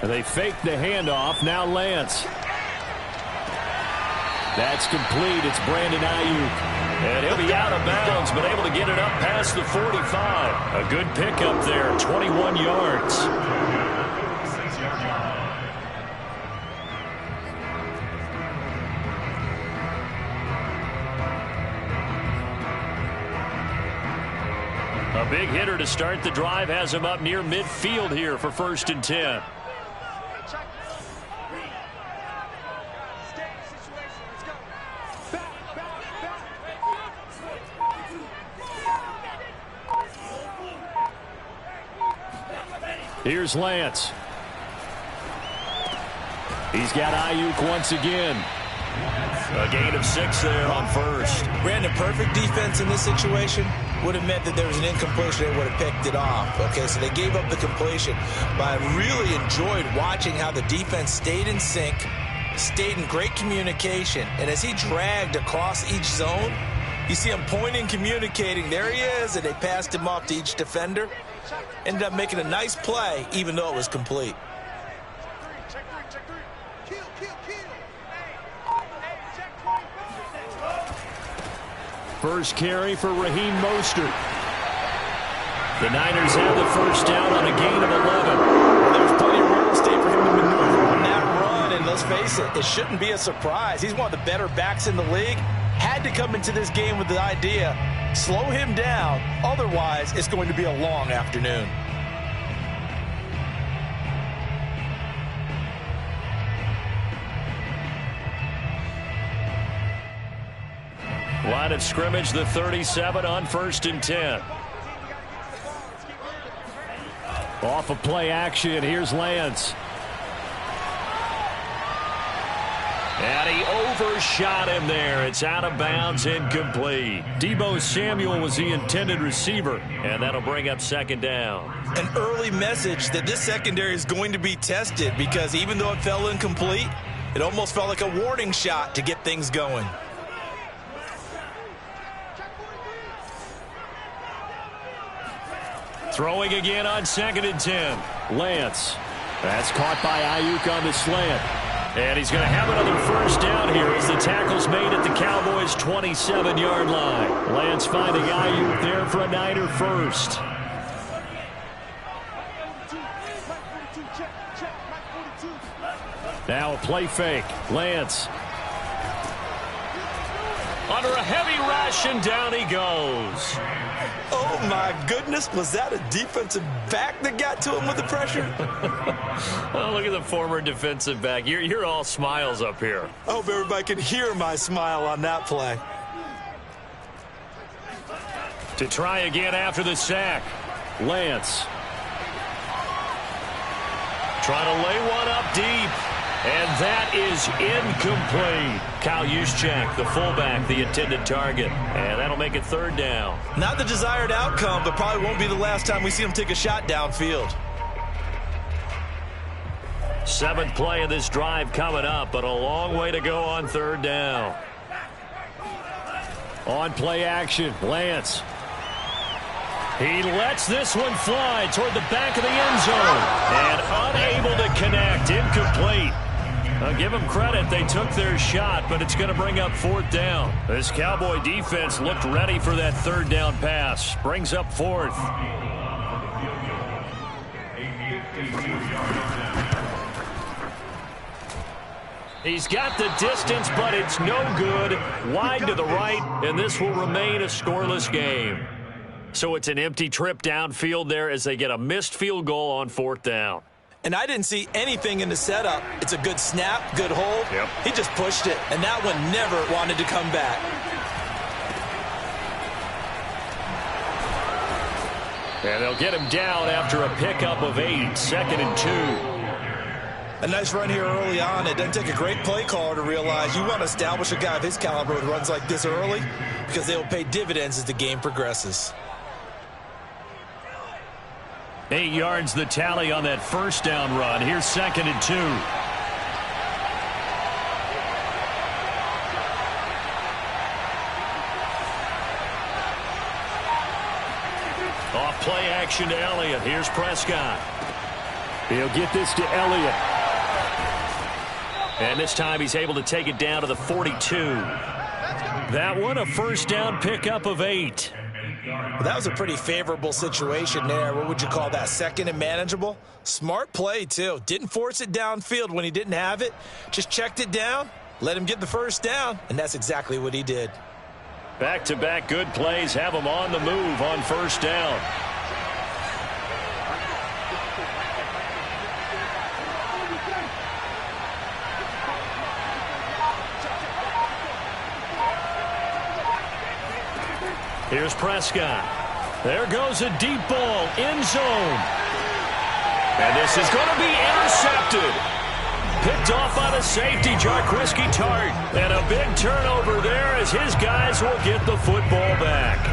They fake the handoff. Now Lance. That's complete. It's Brandon Ayuk. And he'll be out of bounds, but able to get it up past the 45. A good pickup there, 21 yards. A big hitter to start the drive has him up near midfield here for 1st and 10. Here's Lance. He's got Ayuk once again. A gain of 6 there on 1st. Brandon, perfect defense in this situation would have meant that there was an incompletion. They would have picked it off. Okay, so they gave up the completion. But I really enjoyed watching how the defense stayed in sync, stayed in great communication. And as he dragged across each zone, you see him pointing, communicating. There he is, and they passed him off to each defender. Ended up making a nice play, even though it was complete. First carry for Raheem Mostert. The Niners have the first down on a gain of 11. Well, there's plenty of real estate for him to maneuver on that run, and let's face it, it shouldn't be a surprise. He's one of the better backs in the league. Had to come into this game with the idea, slow him down, otherwise it's going to be a long afternoon. Line of scrimmage, the 37 on 1st and 10. Off of play action, here's Lance. And he overshot him there. It's out of bounds, incomplete. Deebo Samuel was the intended receiver, and that'll bring up 2nd down. An early message that this secondary is going to be tested, because even though it fell incomplete, it almost felt like a warning shot to get things going. Throwing again on 2nd and 10. Lance. That's caught by Ayuk on the slant. And he's going to have another first down here as the tackle's made at the Cowboys' 27-yard line. Lance finding Ayuk there for a Niner first. Now a play fake. Lance. Under a heavy rush, and down he goes. Oh, my goodness. Was that a defensive back that got to him with the pressure? Oh, look at the former defensive back. You're all smiles up here. I hope everybody can hear my smile on that play. To try again after the sack. Lance. Trying to lay one up deep. And that is incomplete. Kyle Juszczyk, the fullback, the intended target. And that'll make it 3rd down. Not the desired outcome, but probably won't be the last time we see him take a shot downfield. 7th play of this drive coming up, but a long way to go on 3rd down. On play action, Lance. He lets this one fly toward the back of the end zone. And unable to connect, incomplete. I'll give them credit. They took their shot, but it's going to bring up 4th down. This Cowboy defense looked ready for that 3rd down pass. Brings up 4th. He's got the distance, but it's no good. Wide to the right, and this will remain a scoreless game. So it's an empty trip downfield there as they get a missed field goal on 4th down. And I didn't see anything in the setup. It's a good snap, good hold. Yep. He just pushed it, and that one never wanted to come back. And they'll get him down after a pickup of 8, 2nd and 2. A nice run here early on. It doesn't take a great play caller to realize you want to establish a guy of his caliber with runs like this early, because they will pay dividends as the game progresses. 8 yards the tally on that first down run. Here's 2nd and 2. Off play action to Elliott. Here's Prescott. He'll get this to Elliott. And this time he's able to take it down to the 42. That one a first down pickup of 8. Well, that was a pretty favorable situation there. What would you call that? Second and manageable? Smart play, too. Didn't force it downfield when he didn't have it. Just checked it down, let him get the first down, and that's exactly what he did. Back-to-back good plays have him on the move on first down. Here's Prescott. There goes a deep ball, end zone. And this is going to be intercepted. Picked off by the safety, Jarquiski Tart. And a big turnover there as his guys will get the football back.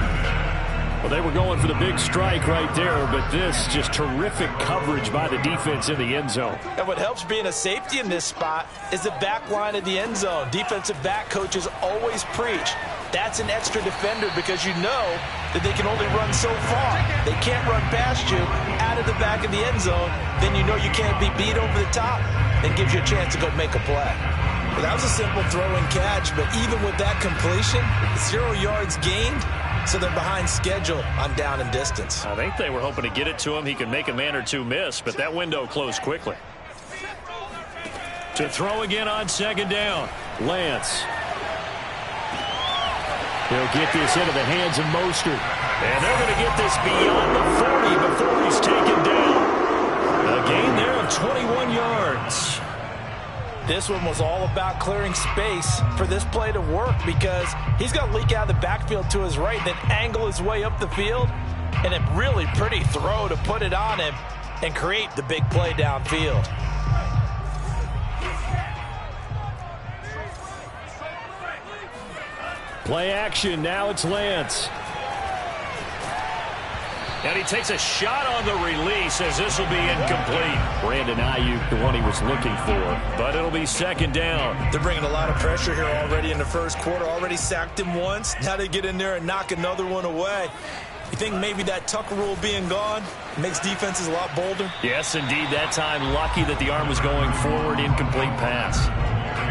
Well, they were going for the big strike right there, but this just terrific coverage by the defense in the end zone. And what helps being a safety in this spot is the back line of the end zone. Defensive back coaches always preach. That's an extra defender because you know that they can only run so far. They can't run past you out of the back of the end zone. Then you know you can't be beat over the top. It gives you a chance to go make a play. Well, that was a simple throw and catch, but even with that completion, 0 yards gained, so they're behind schedule on down and distance. I think they were hoping to get it to him. He could make a man or two miss, but that window closed quickly. To throw again on second down, Lance. He'll get this into the hands of Mostert. And they're going to get this beyond the 40 before he's taken down. A gain there of 21 yards. This one was all about clearing space for this play to work because he's got to leak out of the backfield to his right, then angle his way up the field, and a really pretty throw to put it on him and create the big play downfield. Play action, now it's Lance. And he takes a shot on the release as this will be incomplete. Brandon Ayuk, the one he was looking for, but it'll be second down. They're bringing a lot of pressure here already in the first quarter. Already sacked him once. Now they get in there and knock another one away. You think maybe that Tucker rule being gone makes defenses a lot bolder? Yes, indeed. That time, lucky that the arm was going forward, incomplete pass.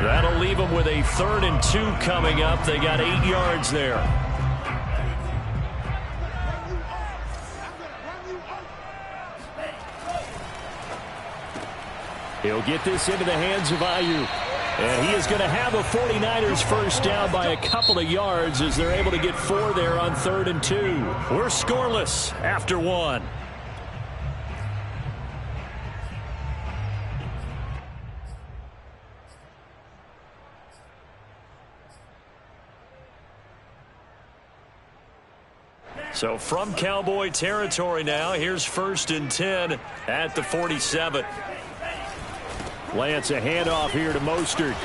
That'll leave them with a 3rd and 2 coming up. They got 8 yards there. He'll get this into the hands of Ayuk. And he is going to have a 49ers first down by a couple of yards as they're able to get 4 there on 3rd and 2. We're scoreless after 1. So from Cowboy territory now, here's 1st and 10 at the 47. Lance, a handoff here to Mostert.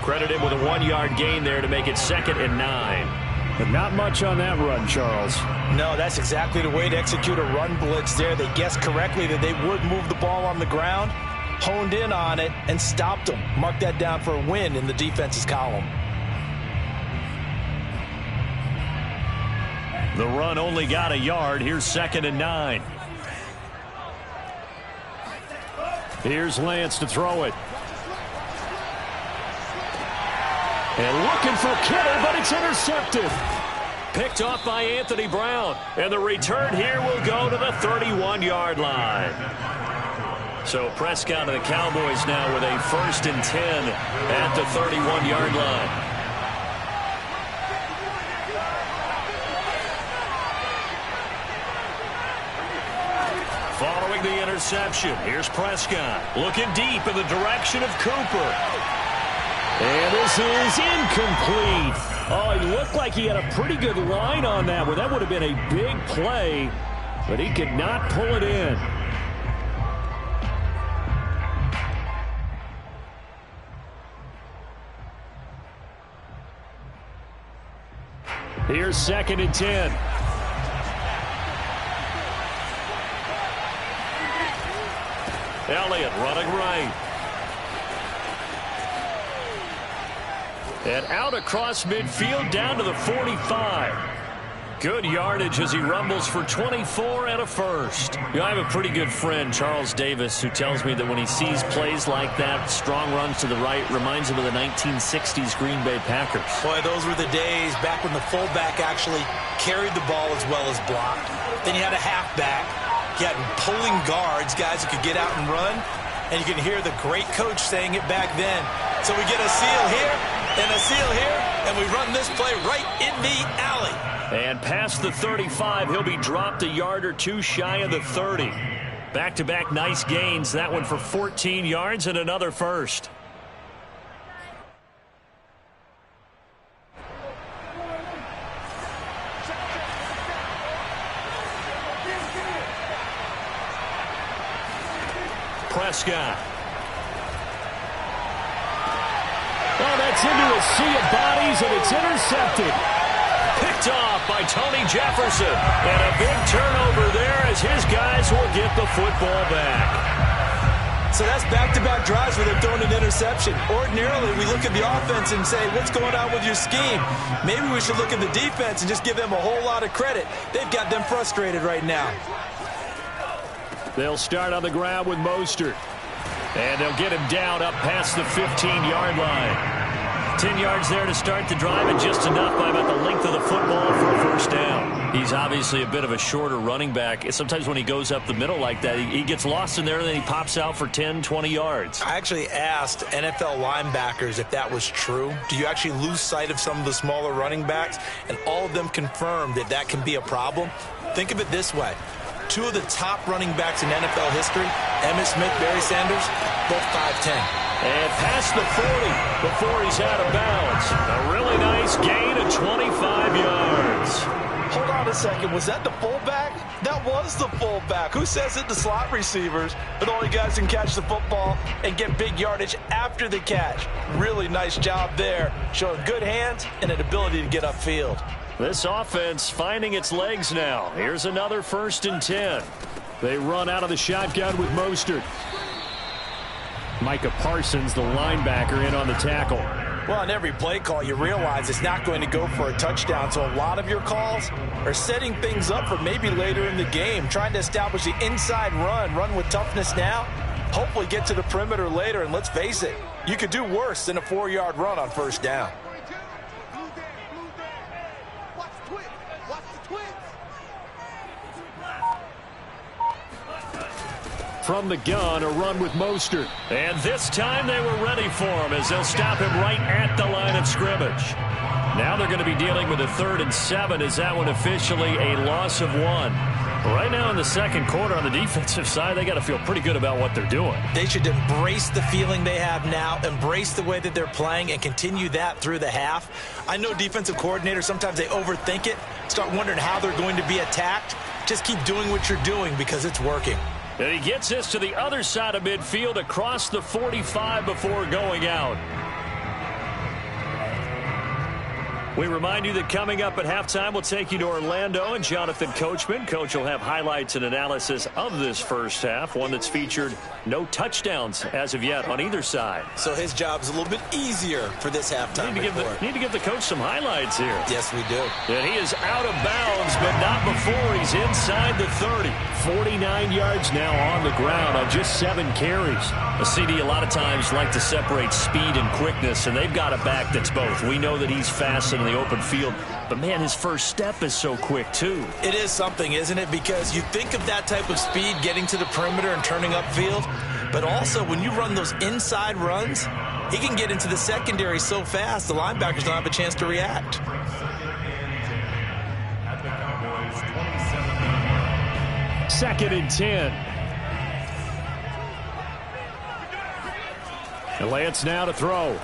Credit him with a 1-yard gain there to make it 2nd and 9. But not much on that run, Charles. No, that's exactly the way to execute a run blitz there. They guessed correctly that they would move the ball on the ground, honed in on it, and stopped them. Mark that down for a win in the defense's column. The run only got a yard. Here's 2nd and 9. Here's Lance to throw it. And looking for Kittle, but it's intercepted. Picked off by Anthony Brown. And the return here will go to the 31-yard line. So Prescott and the Cowboys now with a 1st and 10 at the 31-yard line. Following the interception, here's Prescott looking deep in the direction of Cooper. And this is incomplete. Oh, he looked like he had a pretty good line on that one. That would have been a big play, but he could not pull it in. Here's 2nd and 10. Elliott running right. And out across midfield down to the 45. Good yardage as he rumbles for 24 and a first. You know, I have a pretty good friend, Charles Davis, who tells me that when he sees plays like that, strong runs to the right, reminds him of the 1960s Green Bay Packers. Boy, those were the days back when the fullback actually carried the ball as well as blocked. Then you had a halfback. You had pulling guards, guys who could get out and run. And you can hear the great coach saying it back then. So we get a seal here and a seal here, and we run this play right in the alley. And past the 35, he'll be dropped a yard or two shy of the 30. Back-to-back nice gains. That one for 14 yards and another first. Prescott. Oh, that's into a sea of bodies, and it's intercepted. Picked off by Tony Jefferson. And a big turnover there as his guys will get the football back. So that's back-to-back drives where they've thrown an interception. Ordinarily, we look at the offense and say, what's going on with your scheme? Maybe we should look at the defense and just give them a whole lot of credit. They've got them frustrated right now. They'll start on the ground with Mostert. And they'll get him down up past the 15-yard line. 10 yards there to start the drive, and just enough by about the length of the football for a first down. He's obviously a bit of a shorter running back. Sometimes when he goes up the middle like that, he gets lost in there, and then he pops out for 10, 20 yards. I actually asked NFL linebackers if that was true. Do you actually lose sight of some of the smaller running backs? And all of them confirmed that that can be a problem. Think of it this way. Two of the top running backs in NFL history, Emmitt Smith, Barry Sanders, both 5'10". And past the 40 before he's out of bounds. A really nice gain of 25 yards. Hold on a second. Was that the fullback? That was the fullback. Who says it? The slot receivers are the only guys who can catch the football and get big yardage after the catch. Really nice job there, showing good hands and an ability to get upfield. This offense finding its legs now. Here's another 1st and 10. They run out of the shotgun with Mostert. Micah Parsons, the linebacker, in on the tackle. Well, on every play call, you realize it's not going to go for a touchdown. So a lot of your calls are setting things up for maybe later in the game, trying to establish the inside run with toughness now, hopefully get to the perimeter later. And let's face it, you could do worse than a 4-yard run on 1st down. From the gun, a run with Mostert. And this time they were ready for him as they'll stop him right at the line of scrimmage. Now they're going to be dealing with a 3rd and 7 as that one officially a loss of 1. Right now in the second quarter on the defensive side, they got to feel pretty good about what they're doing. They should embrace the feeling they have now, embrace the way that they're playing, and continue that through the half. I know defensive coordinators, sometimes they overthink it, start wondering how they're going to be attacked. Just keep doing what you're doing because it's working. And he gets this to the other side of midfield across the 45 before going out. We remind you that coming up at halftime, we'll take you to Orlando and Jonathan Coachman. Coach will have highlights and analysis of this first half, one that's featured no touchdowns as of yet on either side. So his job's a little bit easier for this halftime report. Need to give the coach some highlights here. Yes, we do. And he is out of bounds, but not before he's inside the 30. 49 yards now on the ground on just 7 carries. A CD a lot of times like to separate speed and quickness, and they've got a back that's both. We know that he's fast in the open field, but man, his first step is so quick too. It is something, isn't it? Because you think of that type of speed getting to the perimeter and turning upfield, but also when you run those inside runs, he can get into the secondary so fast the linebackers don't have a chance to react. Second and 10. And Lance now to throw.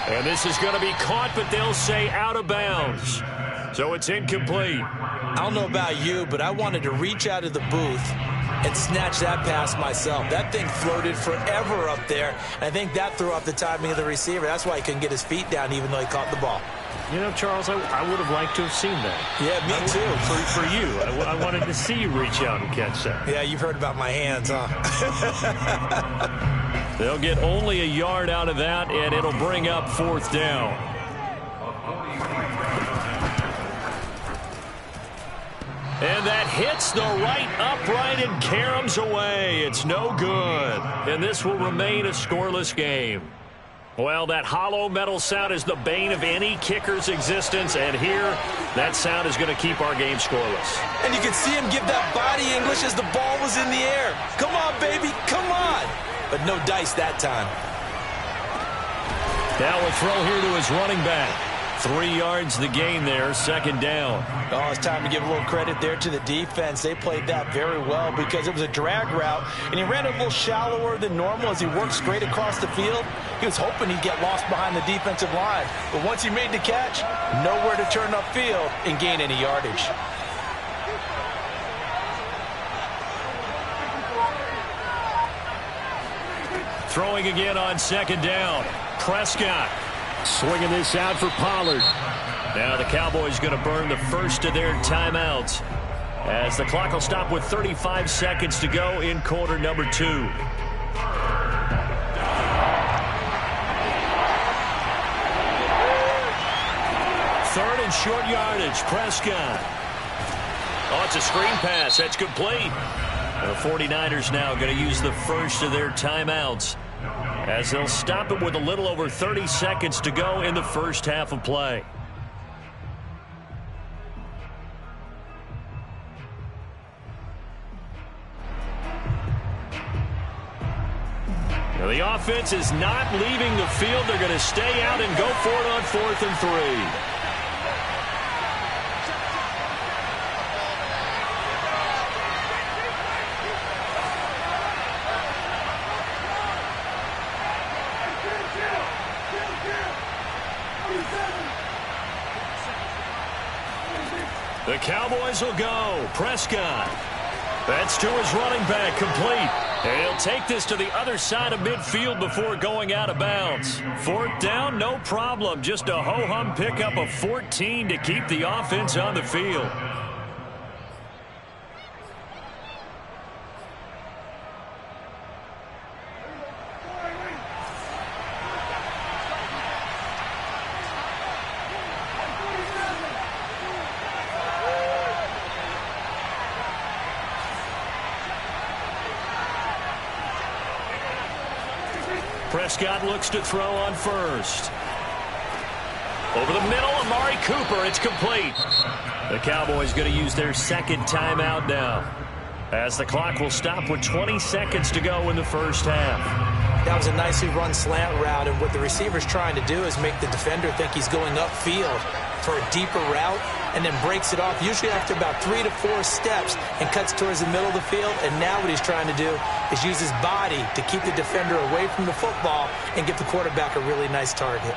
And this is going to be caught, but they'll say out of bounds. So it's incomplete. I don't know about you, but I wanted to reach out of the booth and snatch that pass myself. That thing floated forever up there. And I think that threw off the timing of the receiver. That's why he couldn't get his feet down even though he caught the ball. You know, Charles, I would have liked to have seen that. Yeah, me too. For you. I wanted to see you reach out and catch that. Yeah, you've heard about my hands, huh? They'll get only a yard out of that, and it'll bring up 4th down. And that hits the right upright and caroms away. It's no good. And this will remain a scoreless game. Well, that hollow metal sound is the bane of any kicker's existence. And here, that sound is going to keep our game scoreless. And you can see him give that body English as the ball was in the air. Come on, baby, come on. But no dice that time. Now a throw here to his running back. 3 yards the gain there, second down. Oh, it's time to give a little credit there to the defense. They played that very well because it was a drag route, and he ran a little shallower than normal as he worked straight across the field. He was hoping he'd get lost behind the defensive line, but once he made the catch, nowhere to turn upfield and gain any yardage. Throwing again on second down. Prescott swinging this out for Pollard. Now the Cowboys going to burn the first of their timeouts as the clock will stop with 35 seconds to go in quarter number 2. Third and short yardage. Prescott. Oh, it's a screen pass. That's complete. The 49ers now going to use the first of their timeouts as they'll stop it with a little over 30 seconds to go in the first half of play. Now the offense is not leaving the field. They're going to stay out and go for it on 4th and 3. The Cowboys will go. Prescott. That's to his running back, complete. And he'll take this to the other side of midfield before going out of bounds. 4th down, no problem. Just a ho-hum pickup of 14 to keep the offense on the field. Prescott looks to throw on first. Over the middle, Amari Cooper. It's complete. The Cowboys going to use their second timeout now as the clock will stop with 20 seconds to go in the first half. That was a nicely run slant route, and what the receiver's trying to do is make the defender think he's going upfield for a deeper route and then breaks it off, usually after about 3 to 4 steps, and cuts towards the middle of the field. And now what he's trying to do is use his body to keep the defender away from the football and give the quarterback a really nice target.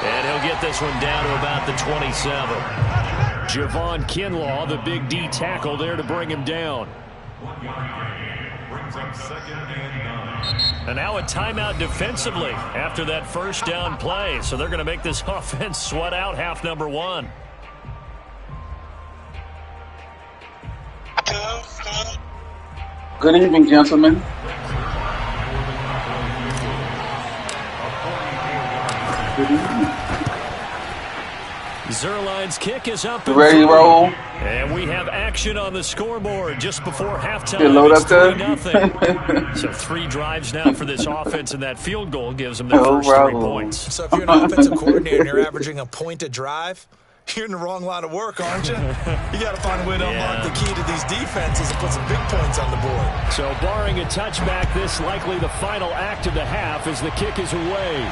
And he'll get this one down to about the 27. Javon Kinlaw, the big D tackle there to bring him down. Brings up 2nd and 9. And now a timeout defensively after that first down play. So they're going to make this offense sweat out half number 1. Good evening, gentlemen. Good evening. Zerline's kick is up. Ready to roll? And we have action on the scoreboard just before halftime. Load It's up there. 3-0. So 3 drives now for this offense, and that field goal gives them their first 3 points. So if you're an offensive coordinator and you're averaging a point a drive, you're in the wrong line of work, aren't you? You got to find a way to unlock the key to these defenses and put some big points on the board. So barring a touchback, this likely the final act of the half as the kick is away.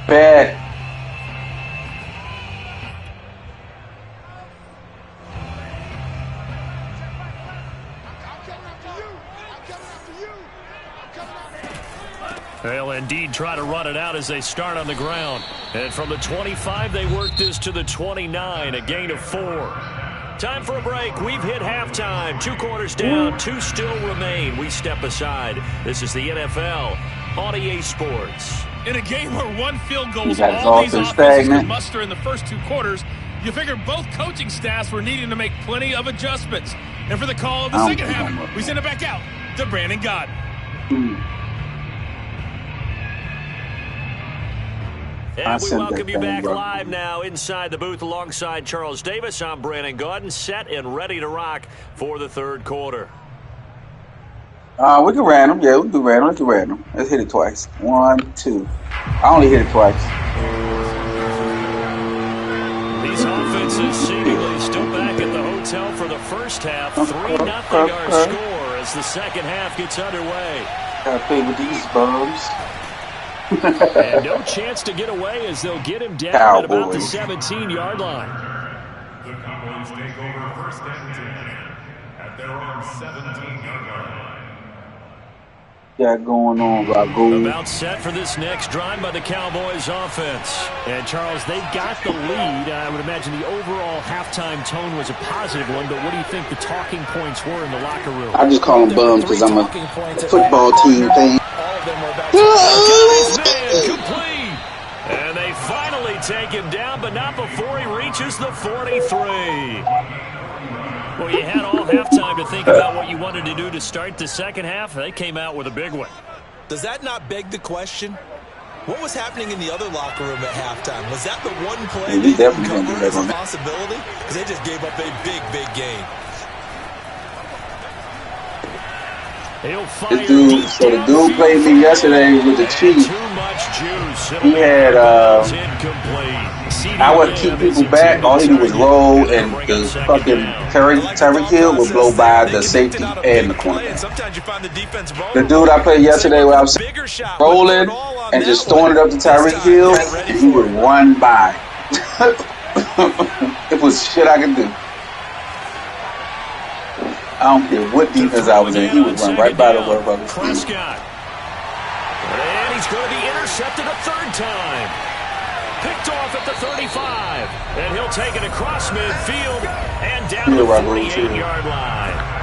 Bad. They'll indeed try to run it out as they start on the ground. And from the 25, they work this to the 29, a gain of 4. Time for a break. We've hit halftime. 2 quarters down, 2 still remain. We step aside. This is the NFL on EA Sports. In a game where one field goal is got his all these offense offenses stagnant. could muster in the first 2 quarters, you figure both coaching staffs were needing to make plenty of adjustments. And for the call of the second half, we send it back out to Brandon Godden. And we welcome you back live now inside the booth alongside Charles Davis. I'm Brandon Godden, set and ready to rock for the third quarter. We can random. Yeah, we can do random. We can random. Let's hit it twice. 1, 2. I only hit it twice. These offenses seemingly still back at the hotel for the first half. 3-0 our score as the second half gets underway. Gotta play with these bums. And no chance to get away as they'll get him down at about the 17-yard line. The Cowboys take over first and 10 at their own 17-yard line. Got going on, Ragu. About set for this next drive by the Cowboys offense. And Charles, they've got the lead. I would imagine the overall halftime tone was a positive one, but what do you think the talking points were in the locker room? I just call them bums because I'm a football team fan. All of them were about to complete. And they finally take him down, but not before he reaches the 43. Well, you had all halftime to think about what you wanted to do to start the second half. They came out with a big one. Does that not beg the question? What was happening in the other locker room at halftime? Was that the one play they didn't cover as a possibility? Because they just gave up a big, big gain. The dude played me yesterday with the Chiefs. He had, I would keep people back. All he did was roll, and the fucking Tyreek Hill would blow by the safety and the cornerback. The dude I played yesterday where I was rolling and just throwing it up to Tyreek Hill, and he would run by. It was shit I could do. I don't care what defense I was in, he would run right by the motherfucker. Prescott. And he's going to be intercepted a third time. Picked off at the 35. And he'll take it across midfield and down to the 48-yard line.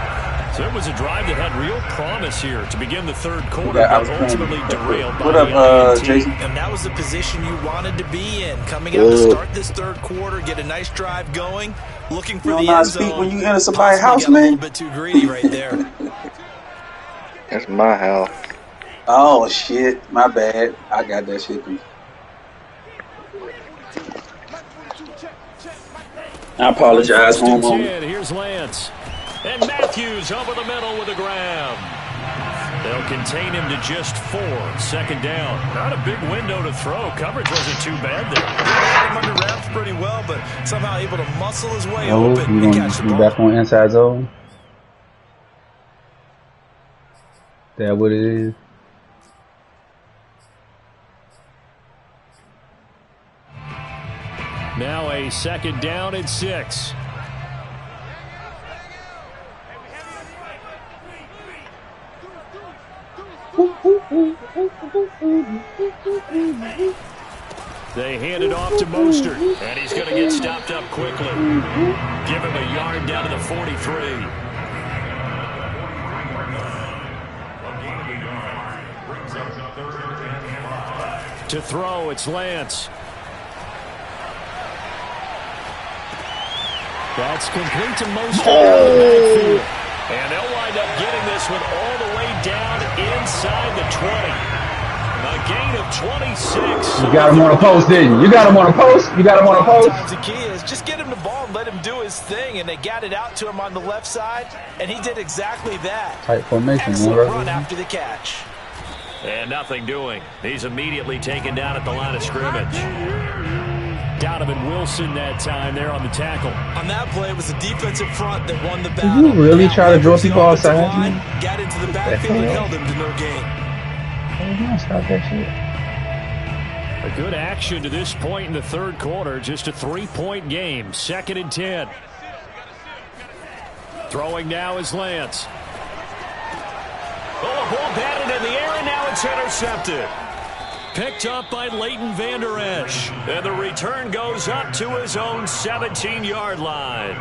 So it was a drive that had real promise here to begin the third quarter, but ultimately derailed by the INT. Jason? And that was the position you wanted to be in. Coming out to start this third quarter, get a nice drive going, looking for the end zone. When you enter somebody's house, man. A little bit too greedy right there. That's my house. Oh, shit. My bad. I got that shit. I apologize, homeowner. Here's Lance. And Matthews over the middle with a grab. They'll contain him to just 4. Second down. Not a big window to throw. Coverage wasn't too bad there. Had him under wraps pretty well, but somehow able to muscle his way open and catch the ball. Back on inside zone. That what it is? Now a second down and 6. They hand it off to Mostert, and he's going to get stopped up quickly. Give him a yard down to the 43. To throw, it's Lance. That's complete to Mostert out of the backfield. And they'll wind up getting this one all the way down inside the 20. A gain of 26. You got him on a post, didn't you? You got him on a post? You got him on a post? The key is just get him the ball and let him do his thing. And they got it out to him on the left side, and he did exactly that. Tight formation. Excellent run after the catch. And nothing doing. He's immediately taken down at the line of scrimmage. Donovan Wilson that time there on the tackle. On that play, it was the defensive front that won the battle. Did you really try to draw people outside? Got into the backfield and held him to no gain. Stop that shit. A good action to this point in the third quarter. Just a 3-point game. 2nd and 10. Throwing now is Lance. Oh, a ball batted in the air, and now it's intercepted. Picked up by Leighton Vander Esch. And the return goes up to his own 17-yard line.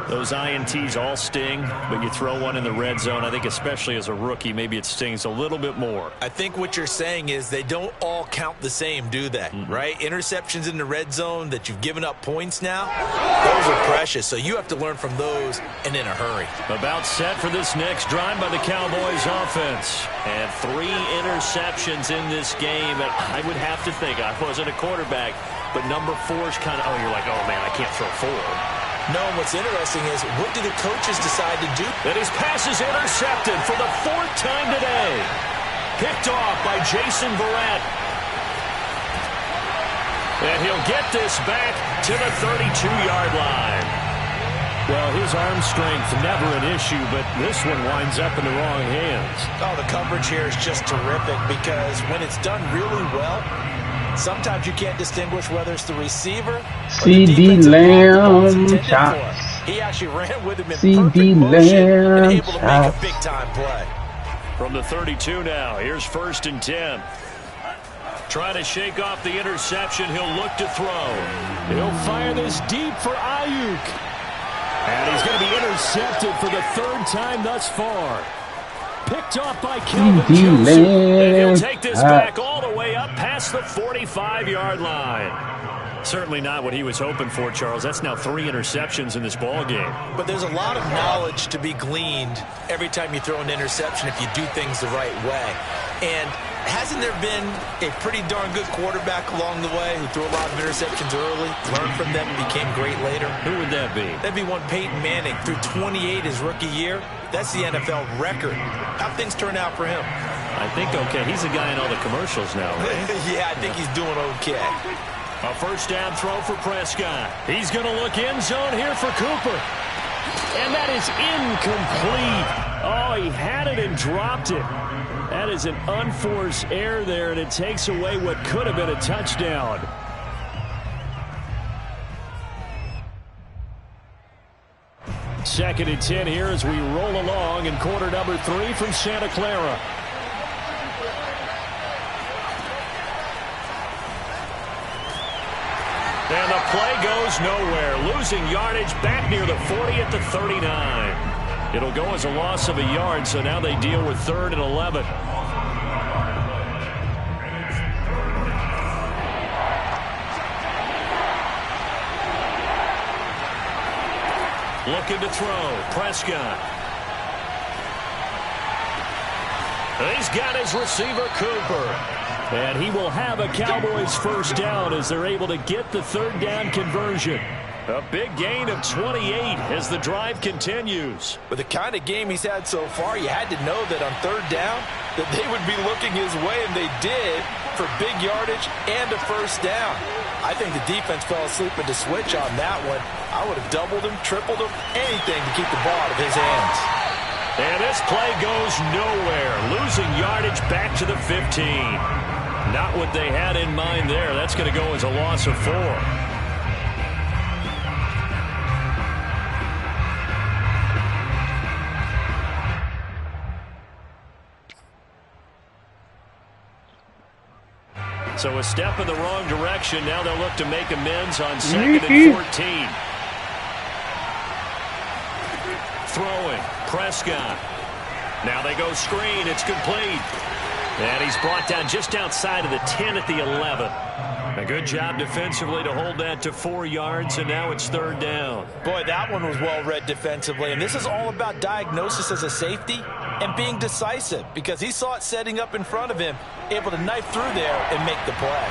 Those INTs all sting, but you throw one in the red zone, I think especially as a rookie, maybe it stings a little bit more. I think what you're saying is they don't all count the same, do they? Right? Interceptions in the red zone that you've given up points now, those are precious, so you have to learn from those and in a hurry. About set for this next drive by the Cowboys offense. And 3 interceptions in this game. And I would have to think, I wasn't a quarterback, but number 4 is kind of, you're like, oh, man, I can't throw 4. No, and what's interesting is, what do the coaches decide to do? And his pass is intercepted for the 4th time today. Picked off by Jason Verrett. And he'll get this back to the 32-yard line. Well, his arm strength never an issue, but this one winds up in the wrong hands. Oh, the coverage here is just terrific because when it's done really well, sometimes you can't distinguish whether it's the receiver or the defensive line shots. He actually ran with him in perfect motion and able to make a big-time play. From the 32 now, here's 1st and 10. Trying to shake off the interception, he'll look to throw. He'll fire this deep for Ayuk. And he's going to be intercepted for the 3rd time thus far. Picked off by Kelvin Joseph. And he'll take this back all the way up past the 45-yard line. Certainly not what he was hoping for, Charles. That's now 3 interceptions in this ball game. But there's a lot of knowledge to be gleaned every time you throw an interception if you do things the right way. And hasn't there been a pretty darn good quarterback along the way who threw a lot of interceptions early, learned from them, and became great later? Who would that be? That'd be one Peyton Manning. Threw 28 his rookie year. That's the NFL record. How'd things turn out for him? I think okay. He's a guy in all the commercials now, right? Yeah, I think he's doing okay. A 1st down throw for Prescott. He's going to look end zone here for Cooper. And that is incomplete. Oh, he had it and dropped it. That is an unforced error there, and it takes away what could have been a touchdown. Second and 10 here as we roll along in quarter number 3 from Santa Clara. And the play goes nowhere. Losing yardage back near the 40 at the 39. It'll go as a loss of a yard, so now they deal with 3rd and 11. Looking to throw. Prescott. He's got his receiver, Cooper. And he will have a Cowboys 1st down as they're able to get the 3rd down conversion. A big gain of 28 as the drive continues. With the kind of game he's had so far, you had to know that on 3rd down that they would be looking his way, and they did, for big yardage and a 1st down. I think the defense fell asleep with the switch on that one. I would have doubled him, tripled him, anything to keep the ball out of his hands. And this play goes nowhere. Losing yardage back to the 15. Not what they had in mind there. That's going to go as a loss of 4. So a step in the wrong direction. Now they'll look to make amends on 2nd and 14. Throwing. Prescott. Now they go screen. It's complete. And he's brought down just outside of the 10 at the 11. A good job defensively to hold that to 4 yards, and now it's 3rd down. Boy, that one was well read defensively, and this is all about diagnosis as a safety and being decisive because he saw it setting up in front of him, able to knife through there and make the play.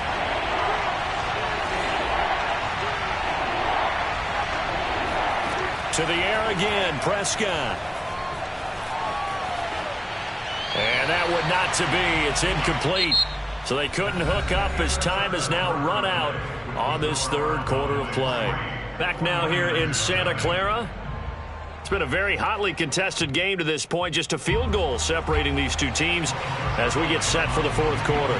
To the air again, Prescott. And that would not to be. It's incomplete. So they couldn't hook up as time has now run out on this 3rd quarter of play. Back now here in Santa Clara. It's been a very hotly contested game to this point. Just a field goal separating these two teams as we get set for the 4th quarter.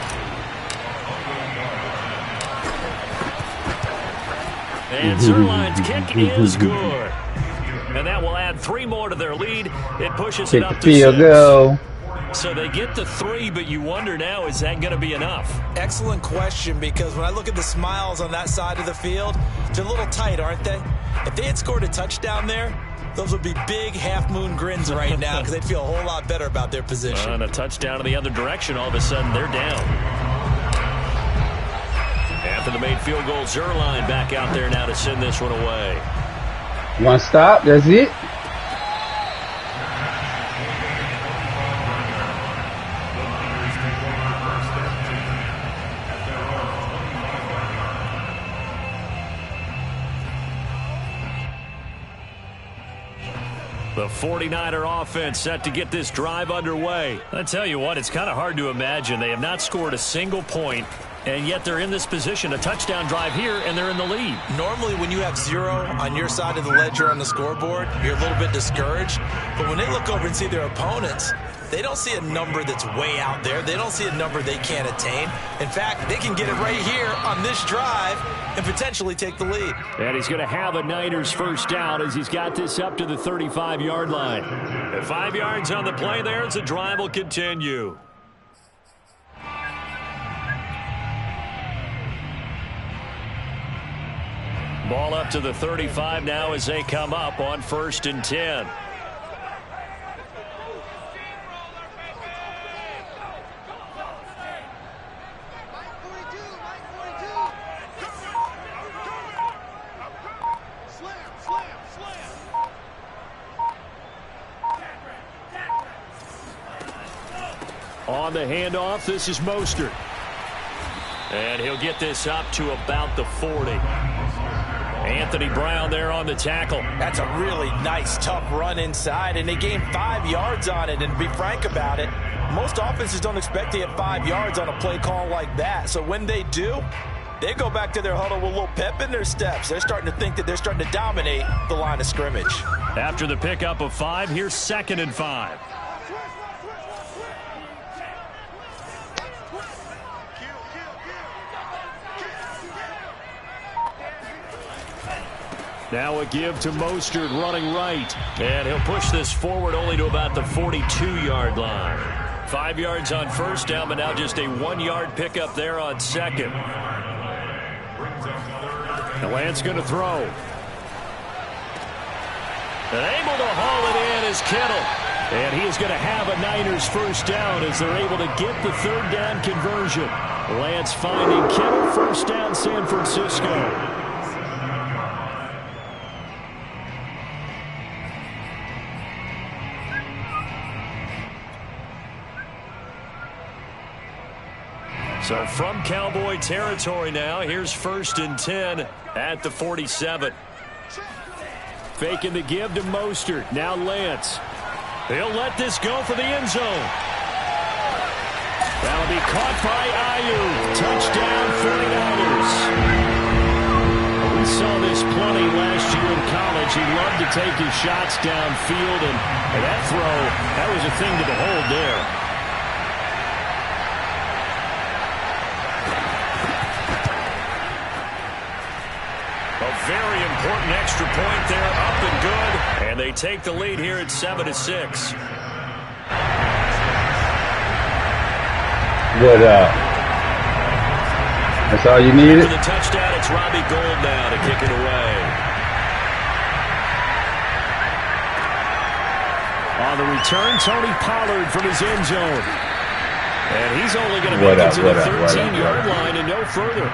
And Zerline's kick is good. And that will add 3 more to their lead. It pushes it up to 6. So they get the 3, but you wonder now, is that going to be enough? Excellent question, because when I look at the smiles on that side of the field, they're a little tight, aren't they? If they had scored a touchdown there, those would be big half-moon grins right now because they'd feel a whole lot better about their position. And a touchdown in the other direction, all of a sudden they're down. After the made field goal, Zerline back out there now to send this one away. One stop, that's it. The 49er offense set to get this drive underway. I tell you what, it's kind of hard to imagine. They have not scored a single point, and yet they're in this position, a touchdown drive here, and they're in the lead. Normally, when you have 0 on your side of the ledger on the scoreboard, you're a little bit discouraged. But when they look over and see their opponents, they don't see a number that's way out there. They don't see a number they can't attain. In fact, they can get it right here on this drive and potentially take the lead. And he's going to have a Niners first down as he's got this up to the 35-yard line. At 5 yards on the play there, as the drive will continue. Ball up to the 35 now as they come up on 1st and 10. On the handoff, this is Mostert. And he'll get this up to about the 40. Anthony Brown there on the tackle. That's a really nice, tough run inside, and they gained 5 yards on it. And to be frank about it, most offenses don't expect to get 5 yards on a play call like that. So when they do, they go back to their huddle with a little pep in their steps. They're starting to think that they're starting to dominate the line of scrimmage. After the pickup of 5, here's 2nd and 5. Now a give to Mostert running right. And he'll push this forward only to about the 42-yard line. 5 yards on first down, but now just a 1-yard pickup there on second. The Lance going to throw. And able to haul it in is Kittle. And he is going to have a Niners first down as they're able to get the 3rd down conversion. Lance finding Kittle, first down San Francisco. So from Cowboy territory now, here's 1st and 10 at the 47. Faking the give to Mostert. Now Lance. He'll let this go for the end zone. That'll be caught by Ayu. Touchdown 49ers. We saw this plenty last year in college. He loved to take his shots downfield, and that throw, that was a thing to behold there. Very important extra point there, up and good. And they take the lead here at 7-6. What up? That's all you needed? For the touchdown, it's Robbie Gould now to kick it away. On the return, Tony Pollard from his end zone. And he's only going to make it to the 13-yard line and no further.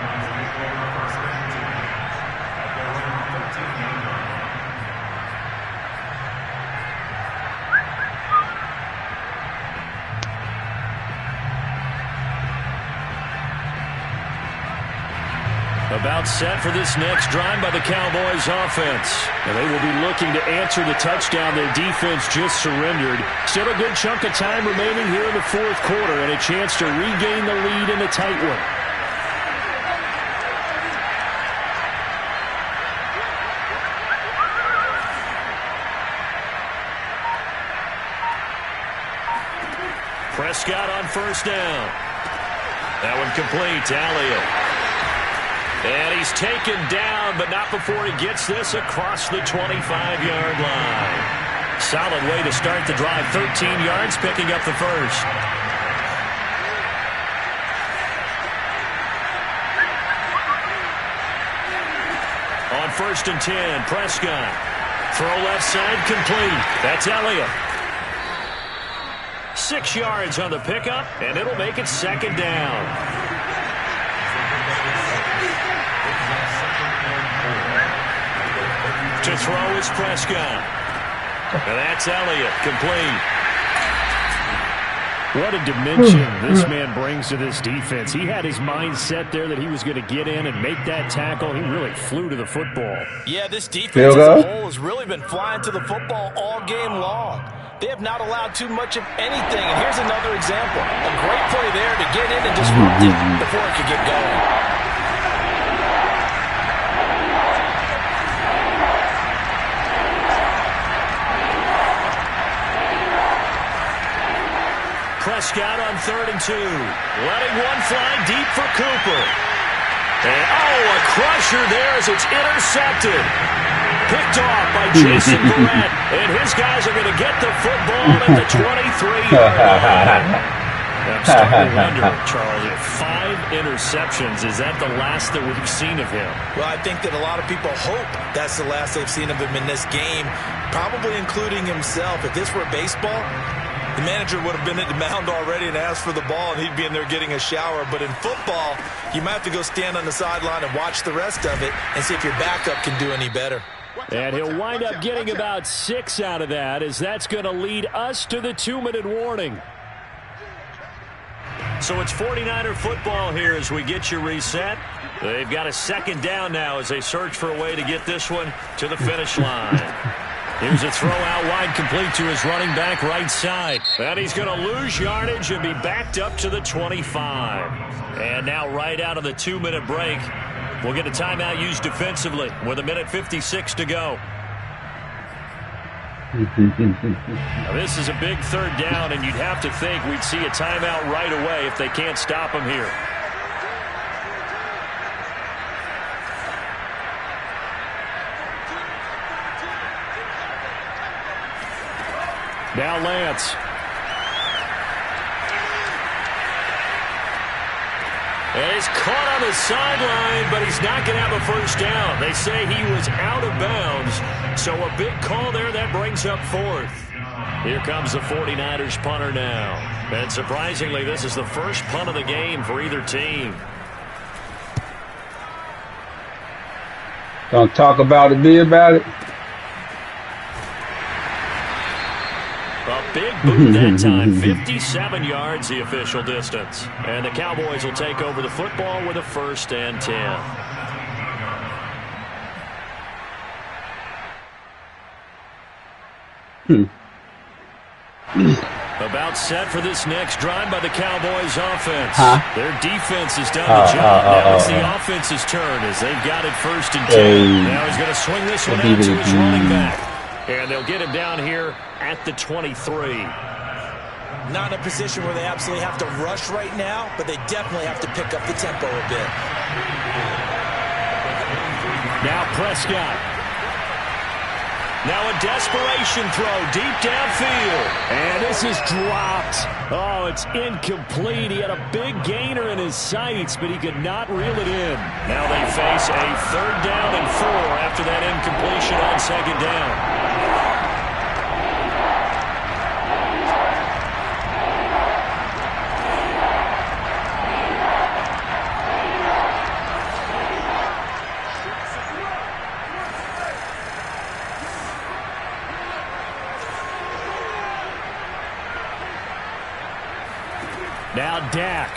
About set for this next drive by the Cowboys offense. And they will be looking to answer the touchdown their defense just surrendered. Still a good chunk of time remaining here in the 4th quarter and a chance to regain the lead in a tight one. Prescott on first down. That one complete to Elliott. And he's taken down, but not before he gets this across the 25-yard line. Solid way to start the drive. 13 yards, picking up the first. On 1st and 10, Prescott. Throw left side, complete. That's Elliott. 6 yards on the pickup, and it'll make it 2nd down. To throw is Prescott. And that's Elliott, complete. What a dimension this man brings to this defense. He had his mind set there that he was going to get in and make that tackle. He really flew to the football. Yeah, this defense as a whole has really been flying to the football all game long. They have not allowed too much of anything. And here's another example. A great play there to get in and disrupt it before it could get going. Prescott on 3rd and 2. Letting one fly deep for Cooper. And, a crusher there as it's intercepted. Picked off by Jason Verrett. And his guys are going to get the football at the 23-yard line. I'm starting to wonder, Charlie, if 5 interceptions, is that the last that we've seen of him? Well, I think that a lot of people hope that's the last they've seen of him in this game, probably including himself. If this were baseball, the manager would have been at the mound already and asked for the ball, and he'd be in there getting a shower. But in football, you might have to go stand on the sideline and watch the rest of it and see if your backup can do any better. And he'll wind up getting about 6 out of that, as that's going to lead us to the 2-minute warning. So it's 49er football here as we get you reset. They've got a 2nd down now as they search for a way to get this one to the finish line. Here's a throw out wide, complete to his running back right side. And he's going to lose yardage and be backed up to the 25. And now right out of the 2-minute break, we'll get a timeout used defensively with 1:56 to go. Now this is a big 3rd down, and you'd have to think we'd see a timeout right away if they can't stop him here. Now Lance. And he's caught on the sideline, but he's not going to have a first down. They say he was out of bounds, so a big call there that brings up 4th. Here comes the 49ers punter now. And surprisingly, this is the first punt of the game for either team. Don't talk about it, be about it. A big boot that time, 57 yards the official distance. And the Cowboys will take over the football with a 1st and 10. About set for this next drive by the Cowboys offense. Their defense has done the job. Now it's the offense's turn as they've got it 1st and 10. Now he's going to swing this one out to his running back. And they'll get him down here at the 23. Not in a position where they absolutely have to rush right now, but they definitely have to pick up the tempo a bit. Now Prescott. Now a desperation throw deep downfield. And this is dropped. Oh, it's incomplete. He had a big gainer in his sights, but he could not reel it in. Now they face a 3rd down and 4 after that incompletion on 2nd down. Now Dak.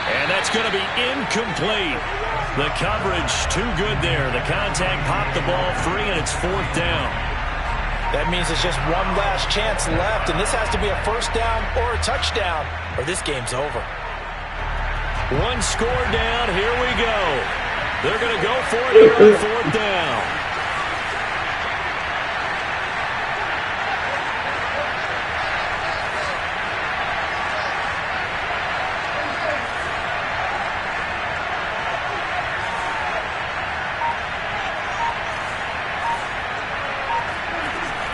And that's going to be incomplete. The coverage too good there. The contact popped the ball free, and it's 4th down. That means it's just one last chance left, and this has to be a 1st down or a touchdown, or this game's over. One score down. Here we go. They're going to go for it here on 4th down.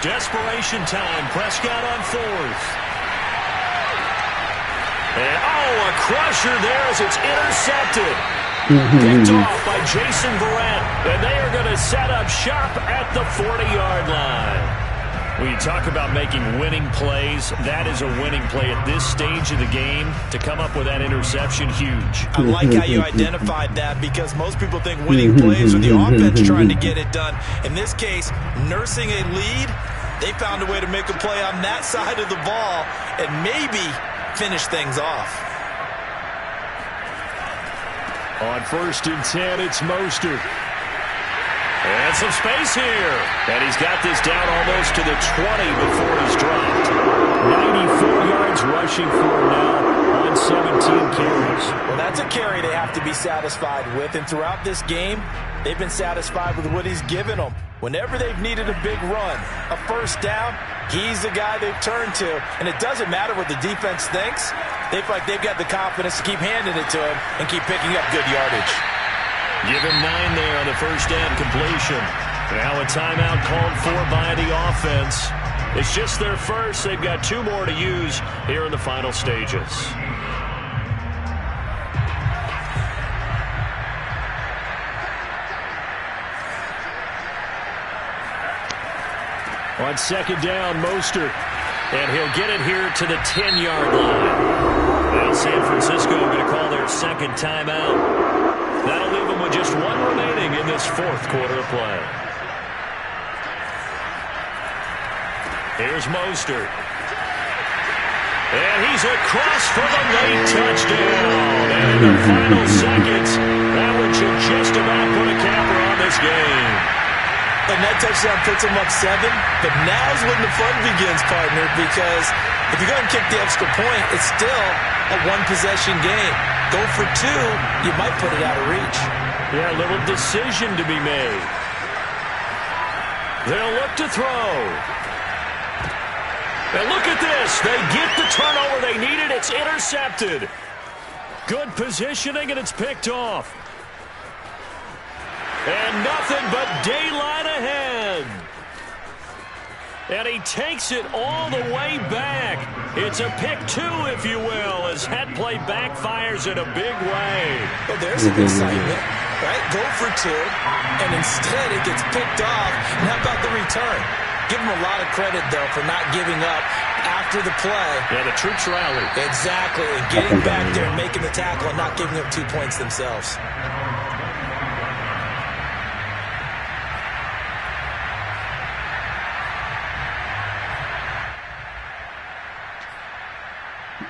Desperation time. Prescott on 4th. And, a crusher there as it's intercepted. Picked off by Jason Verrett. And they are going to set up shop at the 40-yard line. When you talk about making winning plays, that is a winning play at this stage of the game. To come up with that interception, huge. I like how you identified that because most people think winning plays are the offense trying to get it done. In this case, nursing a lead, they found a way to make a play on that side of the ball and maybe finish things off. On 1st and 10, it's Mostert. And some space here. And he's got this down almost to the 20 before he's dropped. 94 yards rushing for him now on 17 carries. Well, that's a carry they have to be satisfied with. And throughout this game, they've been satisfied with what he's given them. Whenever they've needed a big run, a first down, he's the guy they've turned to. And it doesn't matter what the defense thinks. They feel like they've got the confidence to keep handing it to him and keep picking up good yardage. Give him 9 there on the first down completion. Now a timeout called for by the offense. It's just their first. They've got 2 more to use here in the final stages. On 2nd down, Mostert. And he'll get it here to the 10-yard line. Now San Francisco going to call their 2nd timeout. That'll leave them with just 1 remaining in this 4th quarter of play. Here's Mostert. And he's across for the late touchdown. And in the final seconds, that one should just about put a capper on this game. And that touchdown puts them up 7. But now's when the fun begins, partner, because if you go and kick the extra point, it's still a 1-possession game. Go for 2, you might put it out of reach. Yeah, a little decision to be made. They'll look to throw. And look at this. They get the turnover they needed. It's intercepted. Good positioning, and it's picked off. And nothing but daylight ahead. And he takes it all the way back. It's a pick 2, if you will, as that play backfires in a big way. Well, there's an excitement, right? Go for 2, and instead it gets picked off. And how about the return? Give him a lot of credit, though, for not giving up after the play. Yeah, the troops rallied. Exactly, and getting back there and making the tackle and not giving up 2 points themselves.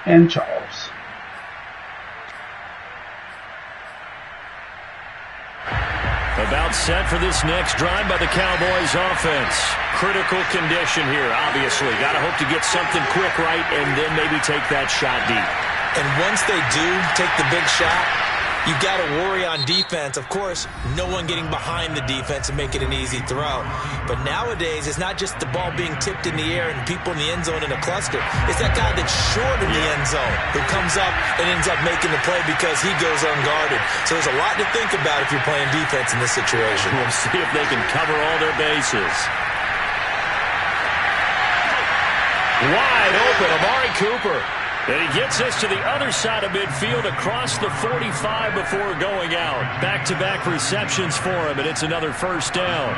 And Charles. About set for this next drive by the Cowboys offense. Critical condition here, obviously. Got to hope to get something quick right and then maybe take that shot deep. And once they do take the big shot, you've got to worry on defense. Of course, no one getting behind the defense and make it an easy throw. But nowadays, it's not just the ball being tipped in the air and people in the end zone in a cluster. It's that guy that's short in the end zone who comes up and ends up making the play because he goes unguarded. So there's a lot to think about if you're playing defense in this situation. We'll see if they can cover all their bases. Wide open, Amari Cooper. And he gets us to the other side of midfield across the 45 before going out. Back-to-back receptions for him, and it's another first down.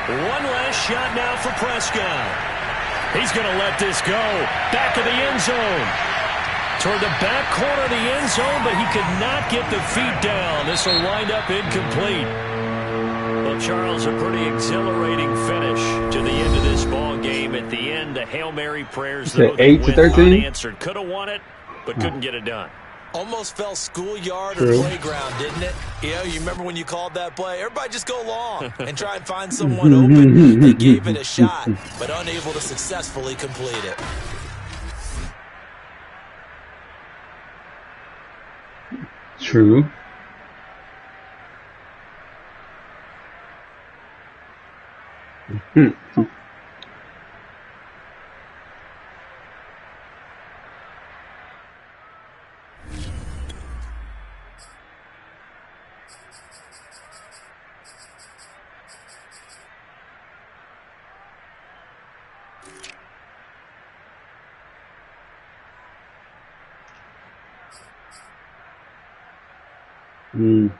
One last shot now for Prescott. He's going to let this go. Back of the end zone. Toward the back corner of the end zone, but he could not get the feet down. This will wind up incomplete. Well, Charles, a pretty exhilarating finish to the end of this ball game. At the end, the Hail Mary prayers that 8-13 unanswered. Could have won it, but couldn't get it done. Almost fell schoolyard or playground, didn't it? You know, you remember when you called that play? Everybody just go long and try and find someone open. They gave it a shot, but unable to successfully complete it. True. Mm.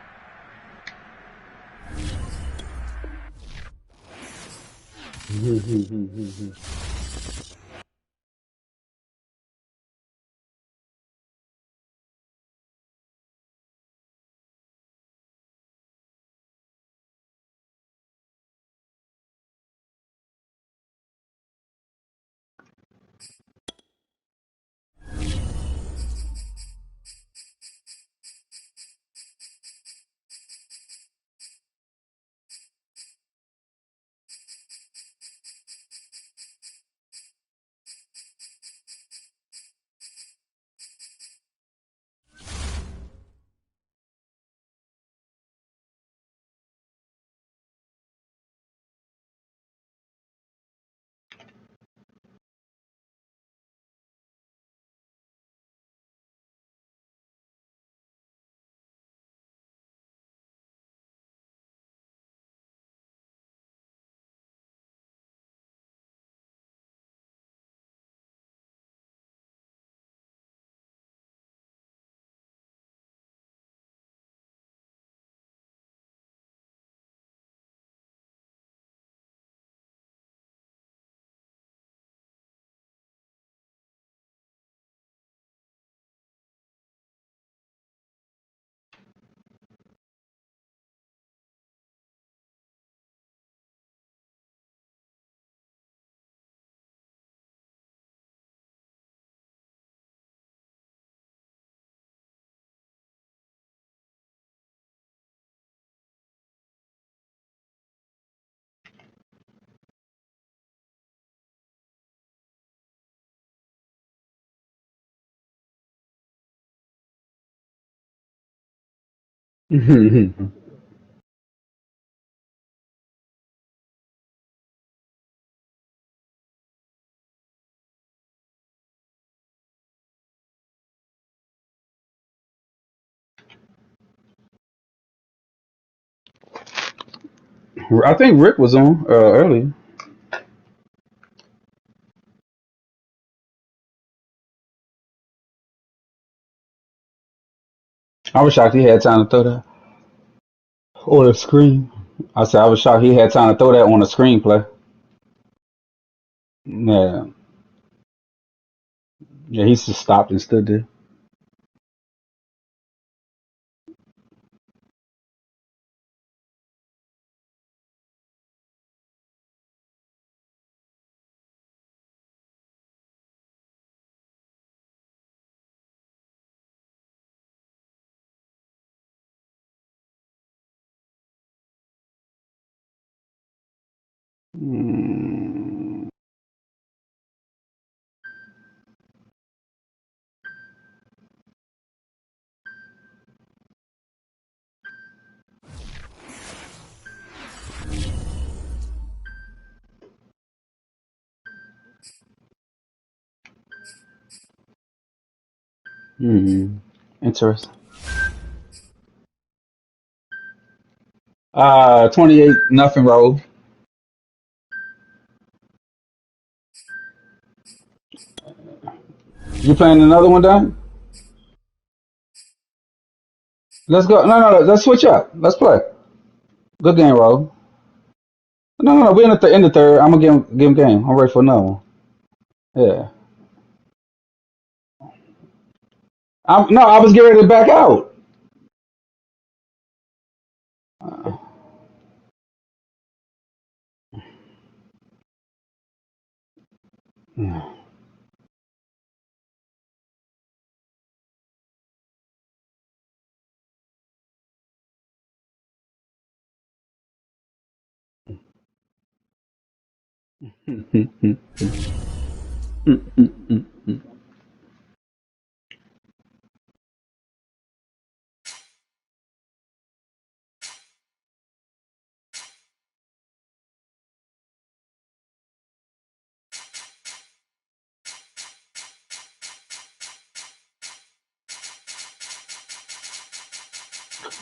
I think Rick was on earlier. I was shocked he had time to throw that on a screen. I said I was shocked he had time to throw that on a screenplay. Yeah, yeah, he just stopped and stood there. Mm. Mm. Interesting. 28 nothing roll. You playing another one, Don? Let's go. No, no, no. Let's switch up. Let's play. Good game, roll. No, no, no. We're in in the third. I'm gonna give him game. I'm ready for another one. Yeah. No, I was getting ready to back out.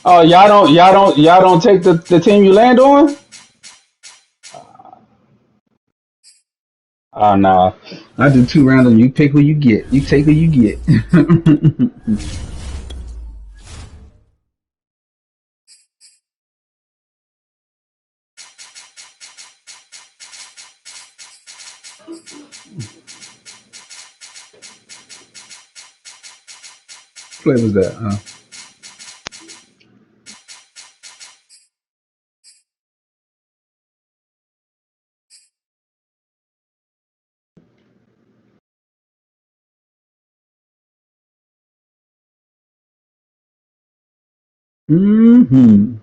Oh, y'all don't take the team you land on? Oh no. I do two random. You pick who you get. You take who you get. play was that? Mm-hmm.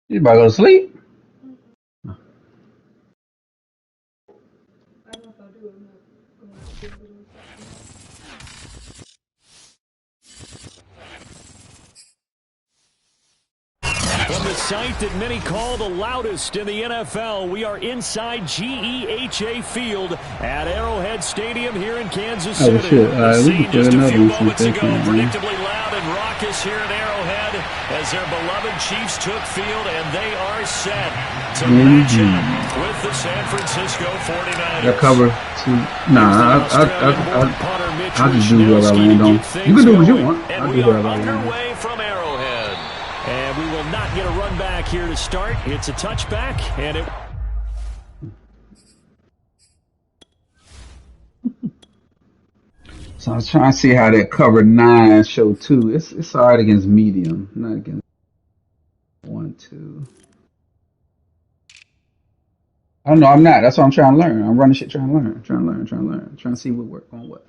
You about to go to sleep? From the site that many call the loudest in the NFL, we are inside GEHA Field at Arrowhead Stadium here in Kansas City. Oh shit! The scene just a few moments see ago, predictably loud and raucous here at Arrowhead as their beloved Chiefs took field, and they are set to match up with the San Francisco 49ers. That cover too. Nah, I'll just do what I land on. You can do what you want. And we are underway from Arrowhead. And we will not get a run back here to start. It's a touchback, and it... So I was trying to see how that cover 9 show 2. It's alright against medium, not against 1, 2. I don't know, I'm not. That's what I'm trying to learn. I'm running shit trying to learn. Trying to see what work on what.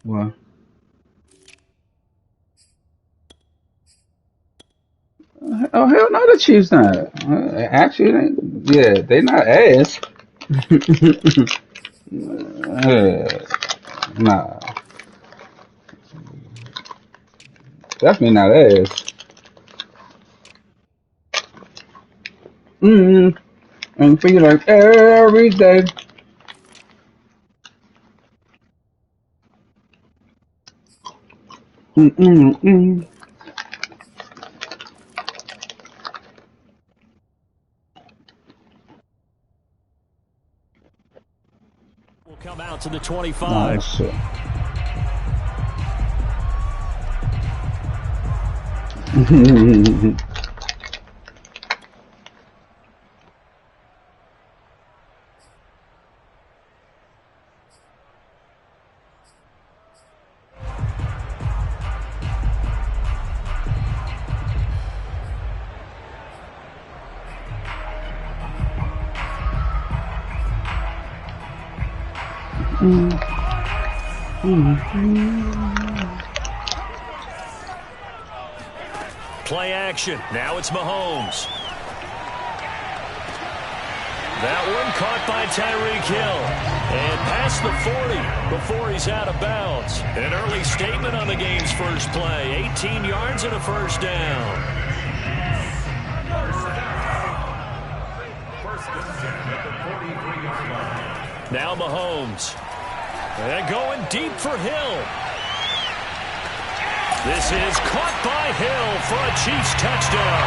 Well, oh hell no, the Chiefs not. Actually, they not ass. Nah, definitely not ass. And feel like every day. Will come out to the 25. Oh, shit. Play action. Now it's Mahomes. That one caught by Tyreek Hill. And past the 40 before he's out of bounds. An early statement on the game's first play. 18 yards and a first down. Now Mahomes. And going deep for Hill. This is caught by Hill for a Chiefs touchdown.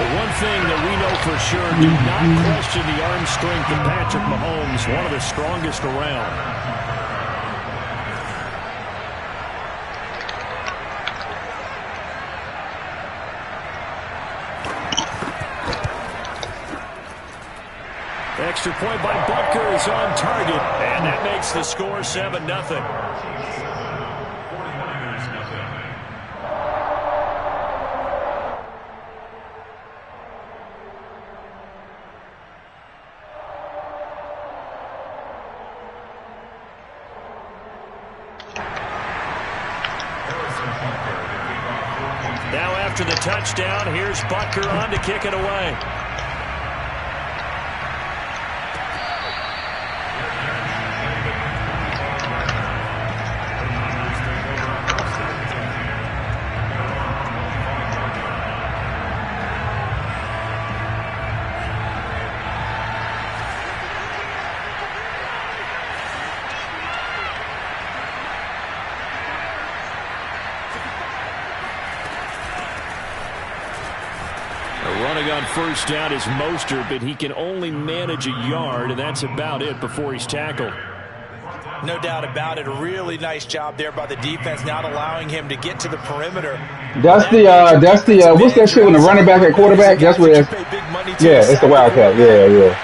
The one thing that we know for sure, do not question the arm strength of Patrick Mahomes, one of the strongest around. Extra point by Butker is on target, and that makes the score 7-0. Now after the touchdown, here's Butker on to kick it away. on first down is Mostert, but he can only manage a yard, and that's about it before he's tackled. No doubt about it. A really nice job there by the defense, not allowing him to get to the perimeter. That's the what's that shit when the running back at quarterback? That's where it's the Wildcat. Yeah.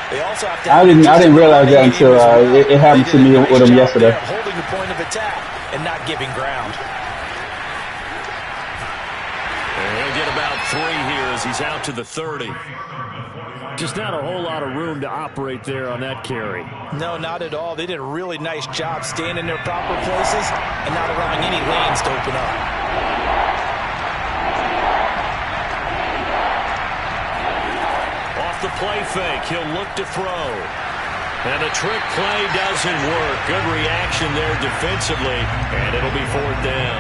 I didn't realize that until it happened to me with him yesterday. Holding the point of attack and not giving ground. And he'll get about 3 here as he's out to the 30. Just not a whole lot of room to operate there on that carry. No, not at all. They did a really nice job staying in their proper places and not allowing any lanes to open up. Off the play fake, he'll look to throw. And the trick play doesn't work. Good reaction there defensively, and it'll be 4th down.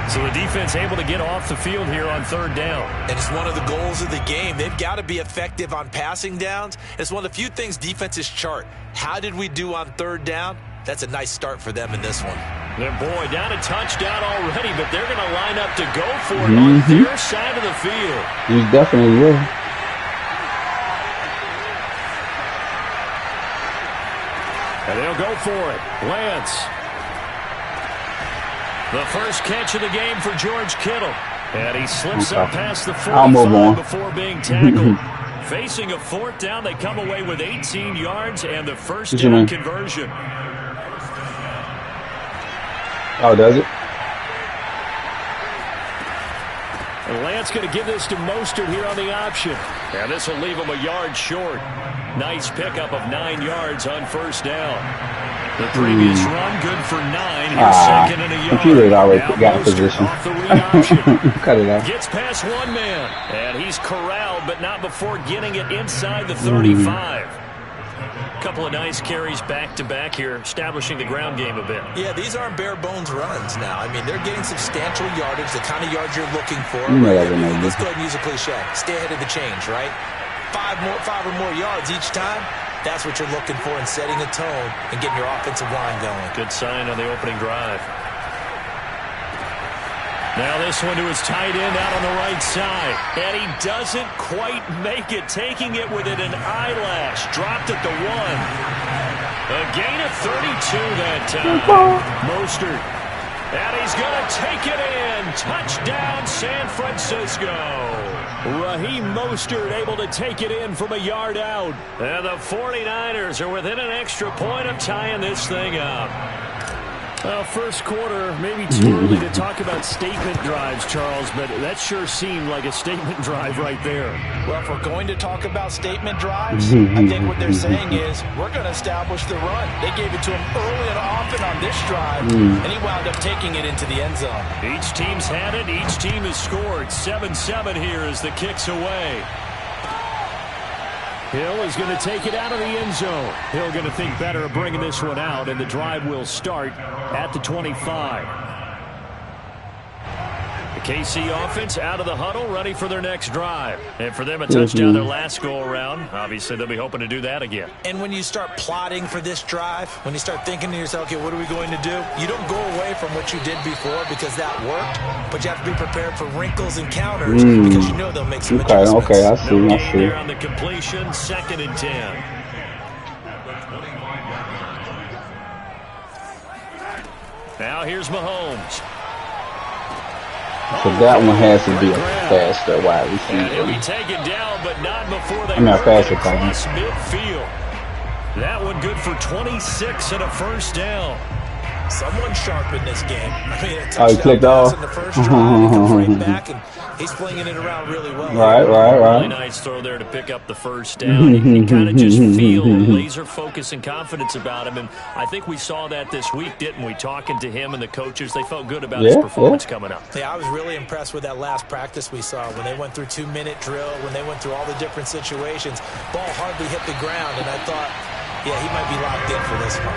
So the defense able to get off the field here on 3rd down. And it's one of the goals of the game. They've got to be effective on passing downs. It's one of the few things defenses chart. How did we do on 3rd down? That's a nice start for them in this one. And boy, down a touchdown already, but they're going to line up to go for it on their side of the field. He definitely will. And they'll go for it. Lance. The first catch of the game for George Kittle. And he slips up past the 45 before being tackled. Facing a 4th down, they come away with 18 yards and the first down conversion. Oh, does it? And Lance going to give this to Mostert here on the option. And this will leave him a yard short. Nice pickup of 9 yards on first down. The previous run, good for 9. Here's 2nd and a yard. Computer already got position. Off the read option. Cut it out. Gets past one man. And he's corralled, but not before getting it inside the 35. Couple of nice carries back-to-back here, establishing the ground game a bit. Yeah, these aren't bare-bones runs now. I mean, they're getting substantial yardage, the kind of yards you're looking for. Let's go ahead and use a cliche. Stay ahead of the change, right? 5 or more yards each time. That's what you're looking for in setting a tone and getting your offensive line going. Good sign on the opening drive. Now this one to his tight end out on the right side. And he doesn't quite make it, taking it within an eyelash. Dropped at the 1. A gain of 32 that time. Mostert. And he's going to take it in. Touchdown, San Francisco. Raheem Mostert able to take it in from a yard out. And the 49ers are within an extra point of tying this thing up. Well, first quarter, maybe too early to talk about statement drives, Charles, but that sure seemed like a statement drive right there. Well, if we're going to talk about statement drives, I think what they're saying is we're going to establish the run. They gave it to him early and often on this drive, and he wound up taking it into the end zone. Each team's had it. Each team has scored. 7-7 here as the kick's away. Hill is going to take it out of the end zone. Hill going to think better of bringing this one out, and the drive will start at the 25. The KC offense out of the huddle, ready for their next drive. And for them, a touchdown their last go-around. Obviously, they'll be hoping to do that again. And when you start plotting for this drive, when you start thinking to yourself, okay, what are we going to do? You don't go away from what you did before because that worked, but you have to be prepared for wrinkles and counters because you know they'll make some adjustments. Okay, I see. No gain there on the completion, 2nd and 10. Now here's Mahomes. So that one has to be a faster wide receiver. And he'll be taken down, but not before they faster cross midfield. That one good for 26 and a first down. Someone sharp in this game. I mean, he clicked off. In the first drive, he comes right back, and he's flinging it around really well. Right. Really nice throw there to pick up the first down. You kind of just feel laser focus and confidence about him, and I think we saw that this week, didn't we? Talking to him and the coaches, they felt good about his performance coming up. Yeah, I was really impressed with that last practice we saw when they went through 2-minute drill, when they went through all the different situations. Ball hardly hit the ground, and I thought, yeah, he might be locked in for this one.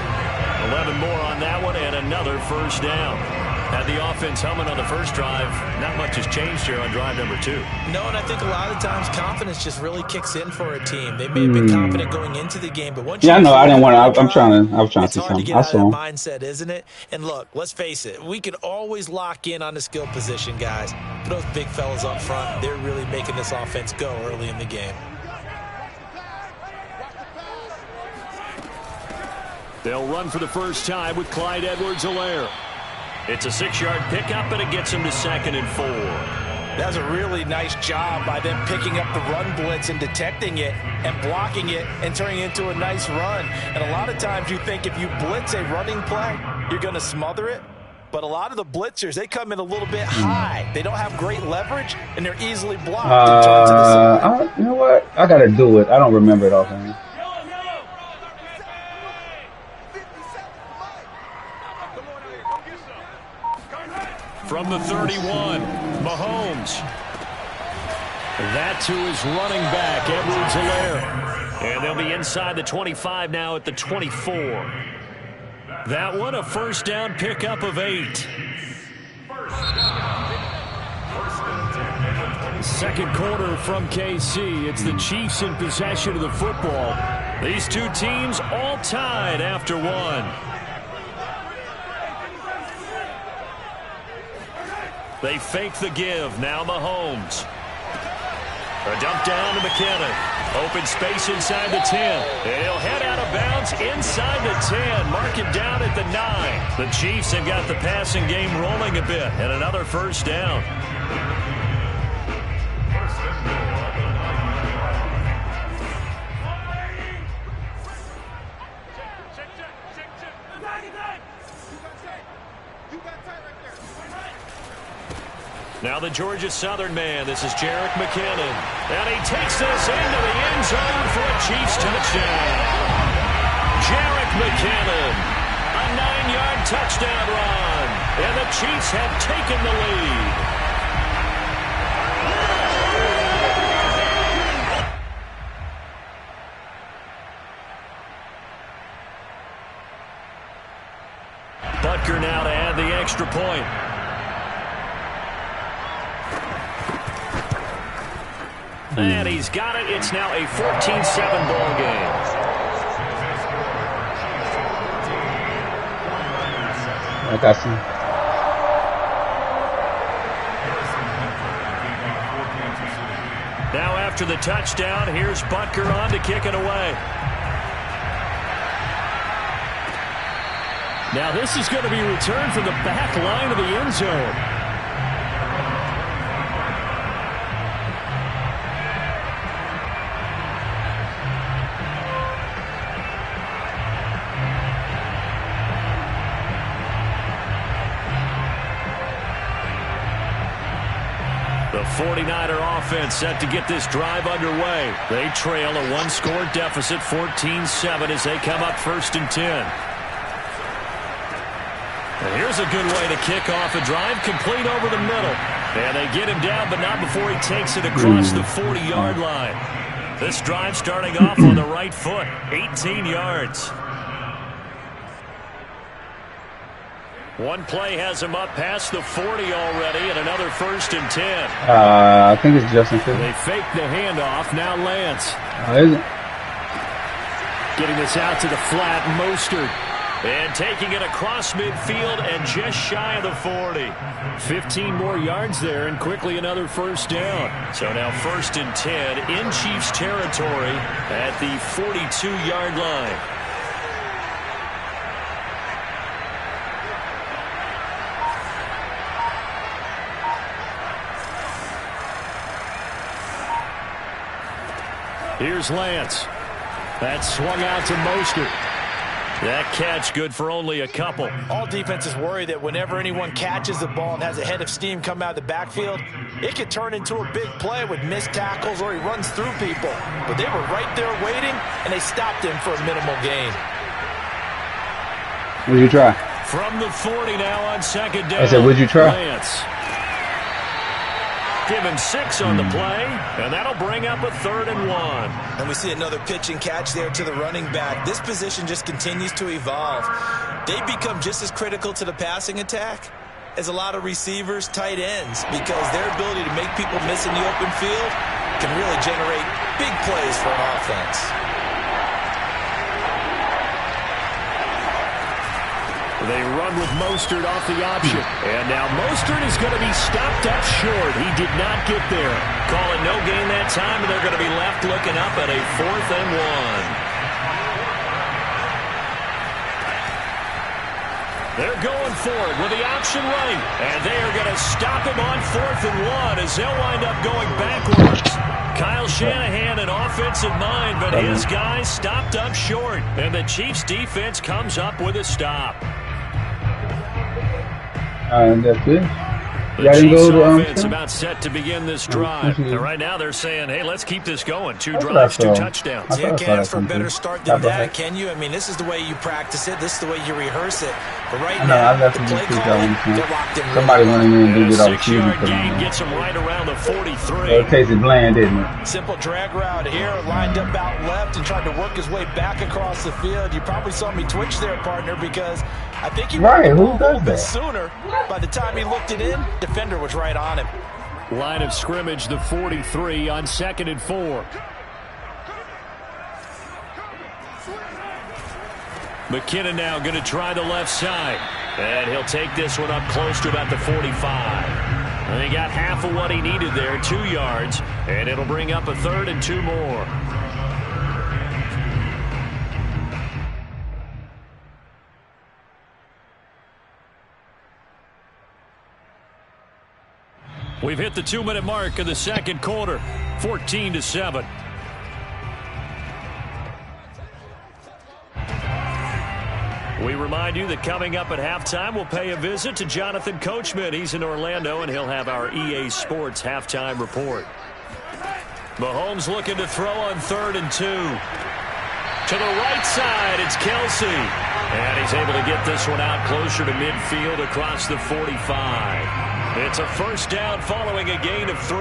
11 more on that one and another first down. Had the offense humming on the first drive. Not much has changed here on drive number 2. No, and I think a lot of times confidence just really kicks in for a team. They may have been confident going into the game, but once I know. I didn't want to. I was trying to it's see hard to something. get I out of that saw him. mindset, isn't it? And look, let's face it. We can always lock in on the skill position, guys. But those big fellas up front, they're really making this offense go early in the game. They'll run for the first time with Clyde Edwards-Helaire. It's a 6-yard pickup, and it gets him to 2nd and 4. That was a really nice job by them picking up the run blitz and detecting it and blocking it and turning it into a nice run. And a lot of times you think if you blitz a running play, you're going to smother it. But a lot of the blitzers, they come in a little bit high. They don't have great leverage, and they're easily blocked and turned to the side. You know what? I got to do it. I don't remember it offhand. From the 31, Mahomes. That to his running back, Edwards-Helaire. And they'll be inside the 25 now at the 24. That one, a first down pickup of 8. Second quarter from KC. It's the Chiefs in possession of the football. These two teams all tied after 1. They fake the give. Now Mahomes. A dump down to McKinnon. Open space inside the 10. And he'll head out of bounds inside the 10. Mark it down at the 9. The Chiefs have got the passing game rolling a bit. And another first down. Now the Georgia Southern man. This is Jerick McKinnon. And he takes this into the end zone for a Chiefs touchdown. Jerick McKinnon. A 9-yard touchdown run. And the Chiefs have taken the lead. Butker now to add the extra point. And he's got it. It's now a 14-7 ball game. I got some. Now after the touchdown, here's Butker on to kick it away. Now this is going to be returned from the back line of the end zone. The 49er offense set to get this drive underway. They trail a 1-score deficit, 14-7, as they come up 1st and 10. And here's a good way to kick off a drive, complete over the middle. And they get him down, but not before he takes it across the 40-yard line. This drive starting off on the right foot, 18 yards. One play has him up past the 40 already, and another 1st and 10. I think it's Justin Fields. They fake the handoff. Now Lance. Is it? Getting this out to the flat, Mostert. And taking it across midfield and just shy of the 40. 15 more yards there, and quickly another first down. So now 1st and 10 in Chiefs territory at the 42-yard line. Here's Lance. That swung out to Mostert. That catch good for only a couple. All defenses worry that whenever anyone catches the ball and has a head of steam come out of the backfield, it could turn into a big play with missed tackles or he runs through people. But they were right there waiting, and they stopped him for a minimal gain. Would you try? From the 40 now on 2nd down. I said, would you try? Lance. Give him 6 on the play, and that'll bring up a 3rd and 1. And we see another pitch and catch there to the running back. This position just continues to evolve. They become just as critical to the passing attack is a lot of receivers, tight ends, because their ability to make people miss in the open field can really generate big plays for an offense. They run with Mostert off the option. And now Mostert is going to be stopped up short. He did not get there. Calling no gain that time, and they're going to be left looking up at a 4th and 1. They're going for it with the option right. And they are going to stop him on 4th and 1 as they'll wind up going backwards. Kyle Shanahan an offensive mind, but his guys stopped up short. And the Chiefs defense comes up with a stop. That's it. The Chiefs offense about set to begin this drive. And right now they're saying, hey, let's keep this going. 2 drives, 2 touchdowns. You can't ask for a better start than that, can you? I mean, this is the way you practice it. This is the way you rehearse it. But right now, the play calling, they're locked in. Somebody went in and did it off 6-yard gain gets him right around the 43. It tasted bland, didn't it? Simple drag route here, lined up out left and tried to work his way back across the field. You probably saw me twitch there, partner, because I think he right. Who a does little bit that? sooner. By the time he looked it in, defender was right on him. Line of scrimmage, the 43 on 2nd and 4. McKinnon now going to try the left side. And he'll take this one up close to about the 45. And he got half of what he needed there, 2 yards. And it'll bring up a 3rd and 2 more. We've hit the 2-minute mark of the 2nd quarter, 14-7. We remind you that coming up at halftime, we'll pay a visit to Jonathan Coachman. He's in Orlando, and he'll have our EA Sports halftime report. Mahomes looking to throw on 3rd and 2. To the right side, it's Kelsey. And he's able to get this one out closer to midfield across the 45. It's a 1st down following a gain of 3.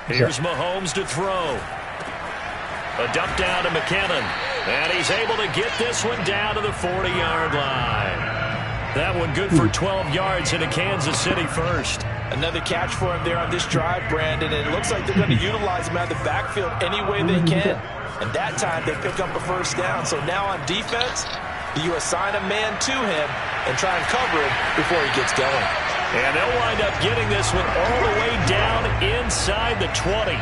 Here's Mahomes to throw. A dump down to McKinnon. And he's able to get this one down to the 40-yard line. That one good for 12 yards into Kansas City first. Another catch for him there on this drive, Brandon. And it looks like they're going to utilize him out of the backfield any way they can. And that time they pick up a 1st down. So now on defense, you assign a man to him and try and cover him before he gets going. And they'll wind up getting this one all the way down inside the 20.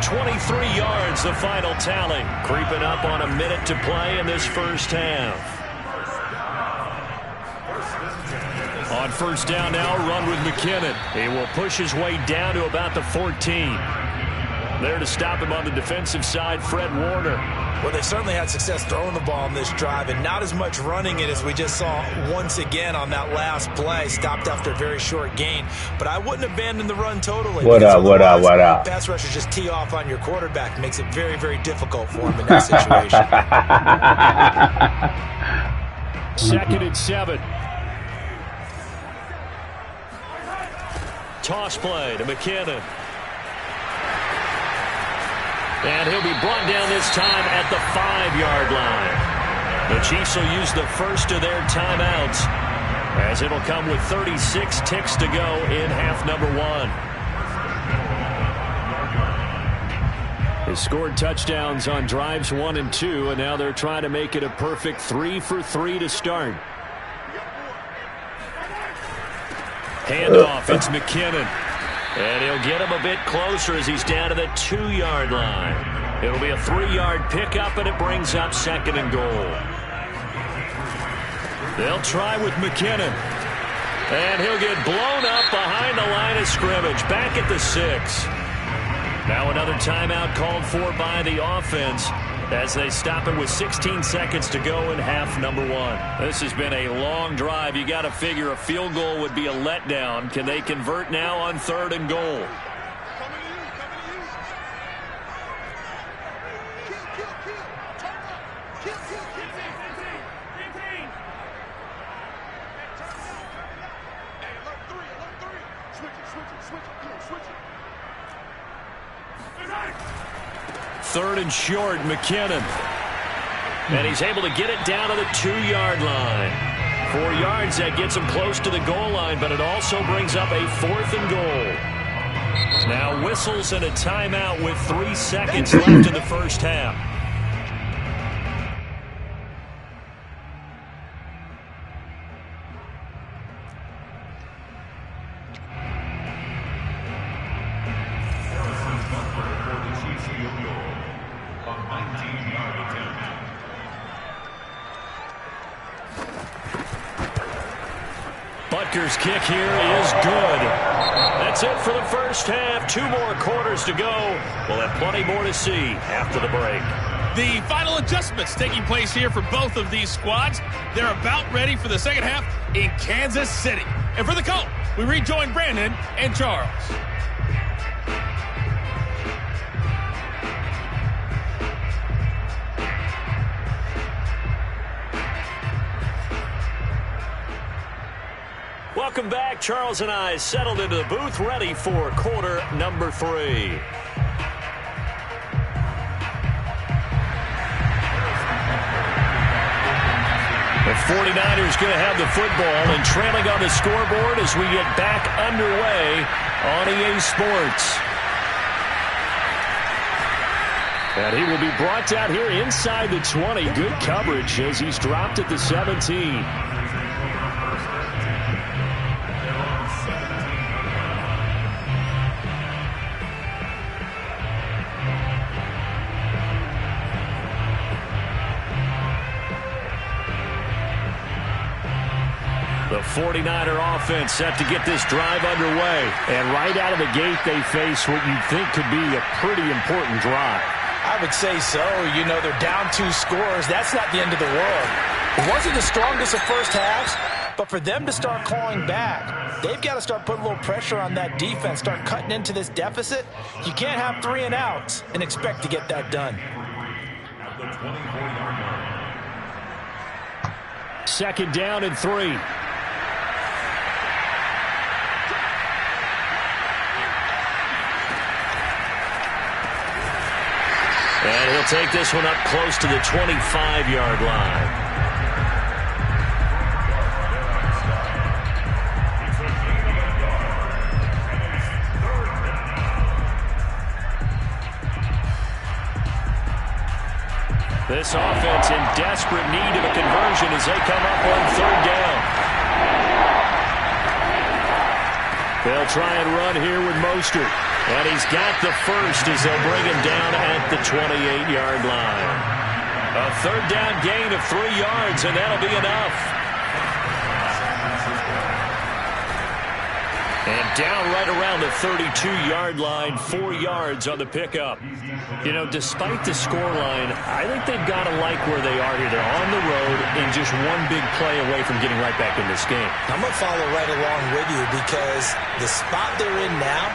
23 yards, the final tally. Creeping up on a minute to play in this first half. On 1st down now, run with McKinnon. He will push his way down to about the 14. There to stop him on the defensive side, Fred Warner. Well, they certainly had success throwing the ball on this drive and not as much running it as we just saw once again on that last play. Stopped after a very short gain. But I wouldn't abandon the run totally. What up? Pass rushers just tee off on your quarterback. Makes it very, very difficult for him in that situation. 2nd and 7. Toss play to McKinnon. And he'll be brought down this time at the 5-yard line. The Chiefs will use the first of their timeouts as it'll come with 36 ticks to go in half number 1. They scored touchdowns on drives 1 and 2, and now they're trying to make it a perfect 3 for 3 to start. Handoff, it's McKinnon. And he'll get him a bit closer as he's down to the 2-yard line. It'll be a 3-yard pickup, and it brings up 2nd and goal. They'll try with McKinnon. And he'll get blown up behind the line of scrimmage, back at the 6. Now another timeout called for by the offense as they stop it with 16 seconds to go in half number 1. This has been a long drive. You got to figure a field goal would be a letdown. Can they convert now on 3rd and goal? 3rd and short, McKinnon. And he's able to get it down to the 2-yard line. 4 yards, that gets him close to the goal line, but it also brings up a 4th and goal. Now whistles and a timeout with 3 seconds left in the first half. Butker's kick here is good. That's it for the first half. 2 more quarters to go. We'll have plenty more to see after the break. The final adjustments taking place here for both of these squads. They're about ready for the second half in Kansas City. And for the call, we rejoin Brandon and Charles. Welcome back. Charles and I settled into the booth, ready for quarter number 3. The 49ers going to have the football and trailing on the scoreboard as we get back underway on EA Sports. And he will be brought down here inside the 20. Good coverage as he's dropped at the 17. The 49er offense set to get this drive underway. And right out of the gate, they face what you'd think could be a pretty important drive. I would say so. You know, they're down 2 scores. That's not the end of the world. It wasn't the strongest of first halves, but for them to start clawing back, they've got to start putting a little pressure on that defense, start cutting into this deficit. You can't have 3 and outs and expect to get that done. At the 24-yard line. Second down and 3. And he'll take this one up close to the 25-yard line. This offense in desperate need of a conversion as they come up on 3rd down. They'll try and run here with Mostert. And he's got the first as they'll bring him down at the 28-yard line. A 3rd down gain of 3 yards, and that'll be enough. And down right around the 32-yard line, 4 yards on the pickup. You know, despite the scoreline, I think they've got to like where they are here. They're on the road and just one big play away from getting right back in this game. I'm going to follow right along with you because the spot they're in now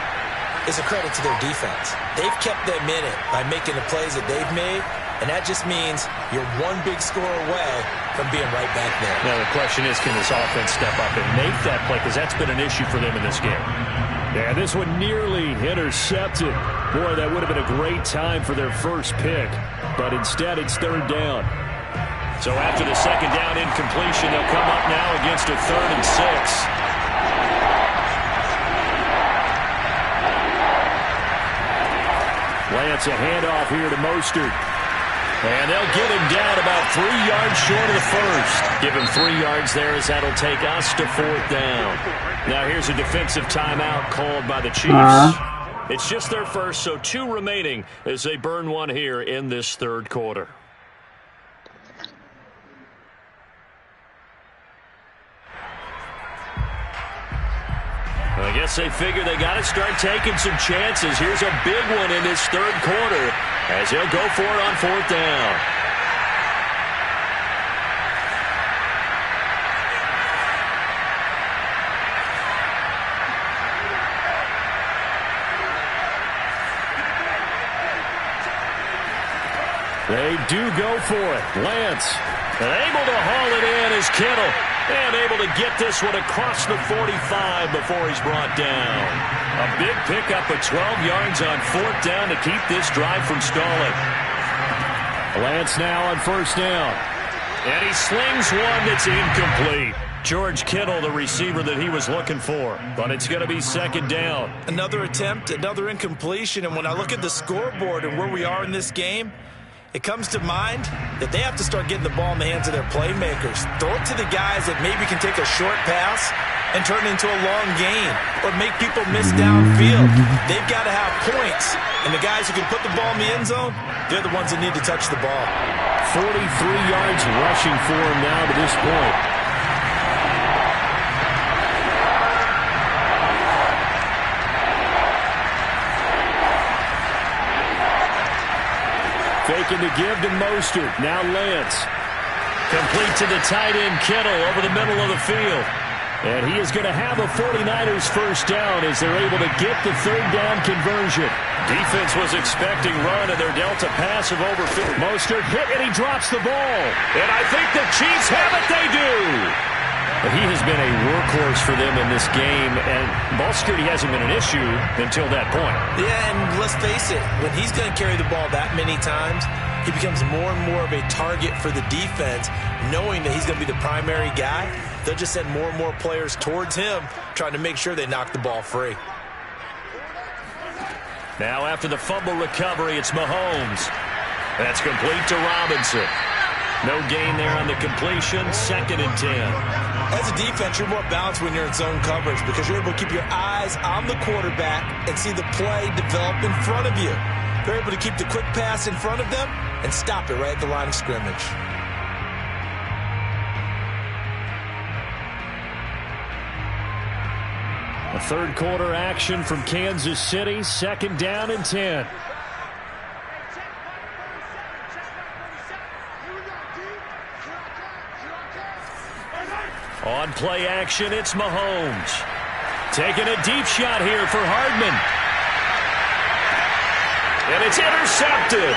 is a credit to their defense. They've kept them in it by making the plays that they've made, and that just means you're one big score away from being right back there. Now the question is, can this offense step up and make that play? Because that's been an issue for them in this game. Yeah, this one nearly intercepted. Boy, that would have been a great time for their first pick, but instead it's 3rd down. So after the 2nd down incompletion, they'll come up now against a 3rd and 6. Lance, a handoff here to Mostert. And they'll get him down about 3 yards short of the first. Give him 3 yards there as that'll take us to 4th down. Now here's a defensive timeout called by the Chiefs. It's just their first, so 2 remaining as they burn one here in this 3rd quarter. I guess they figure they got to start taking some chances. Here's a big one in this 3rd quarter as he'll go for it on 4th down. They do go for it. Lance able to haul it in as Kittle And able to get this one across the 45 before he's brought down. A big pickup of 12 yards on 4th down to keep this drive from stalling. Lance now on 1st down. And he slings one that's incomplete. George Kittle, the receiver that he was looking for. But it's going to be 2nd down. Another attempt, another incompletion. And when I look at the scoreboard and where we are in this game, it comes to mind that they have to start getting the ball in the hands of their playmakers. Throw it to the guys that maybe can take a short pass and turn it into a long gain or make people miss downfield. They've got to have points. And the guys who can put the ball in the end zone, they're the ones that need to touch the ball. 43 yards rushing for him now to this point. Faking to give to Mostert. Now Lance. Complete to the tight end Kittle over the middle of the field. And he is going to have a 49ers 1st down as they're able to get the 3rd down conversion. Defense was expecting run, and they're dealt a pass of over 50. Mostert hit, and he drops the ball. And I think the Chiefs have it. They do. He has been a workhorse for them in this game, and ball security hasn't been an issue until that point. Yeah, and let's face it, when he's going to carry the ball that many times, he becomes more and more of a target for the defense, knowing that he's going to be the primary guy. They'll just send more and more players towards him, trying to make sure they knock the ball free. Now after the fumble recovery, it's Mahomes. That's complete to Robinson. No gain there on the completion, 2nd and 10. As a defense, you're more balanced when you're in zone coverage because you're able to keep your eyes on the quarterback and see the play develop in front of you. You're able to keep the quick pass in front of them and stop it right at the line of scrimmage. A 3rd quarter action from Kansas City, 2nd down and 10. On play action, it's Mahomes. Taking a deep shot here for Hardman. And it's intercepted.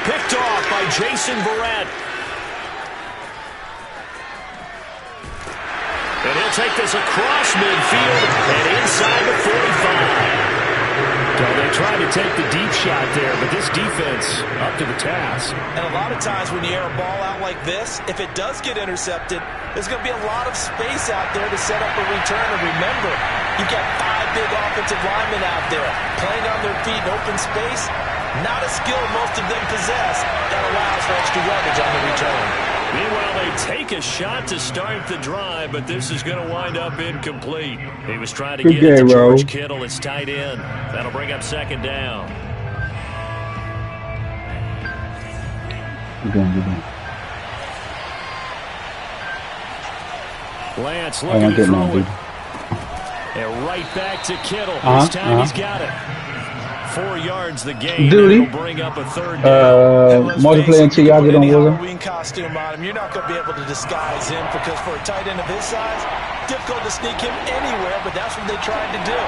Picked off by Jason Verrett. And he'll take this across midfield and inside the 45. So they tried to take the deep shot there, but this defense up to the task. And a lot of times when you air a ball out like this, if it does get intercepted, there's going to be a lot of space out there to set up a return. And remember, you've got 5 big offensive linemen out there playing on their feet in open space. Not a skill most of them possess that allows for extra yardage on the return. Meanwhile, they take a shot to start the drive, but this is going to wind up incomplete. He was trying to get it to George Kittle. It's tight end. That'll bring up 2nd down. Lance looking to throw it. And right back to Kittle. This time he's got it. 4 yards the game. It'll bring up a 3rd down. Multiplayer until y'all get on Halloween costume on him. You're not going to be able to disguise him because for a tight end of his size, difficult to sneak him anywhere, but that's what they tried to do.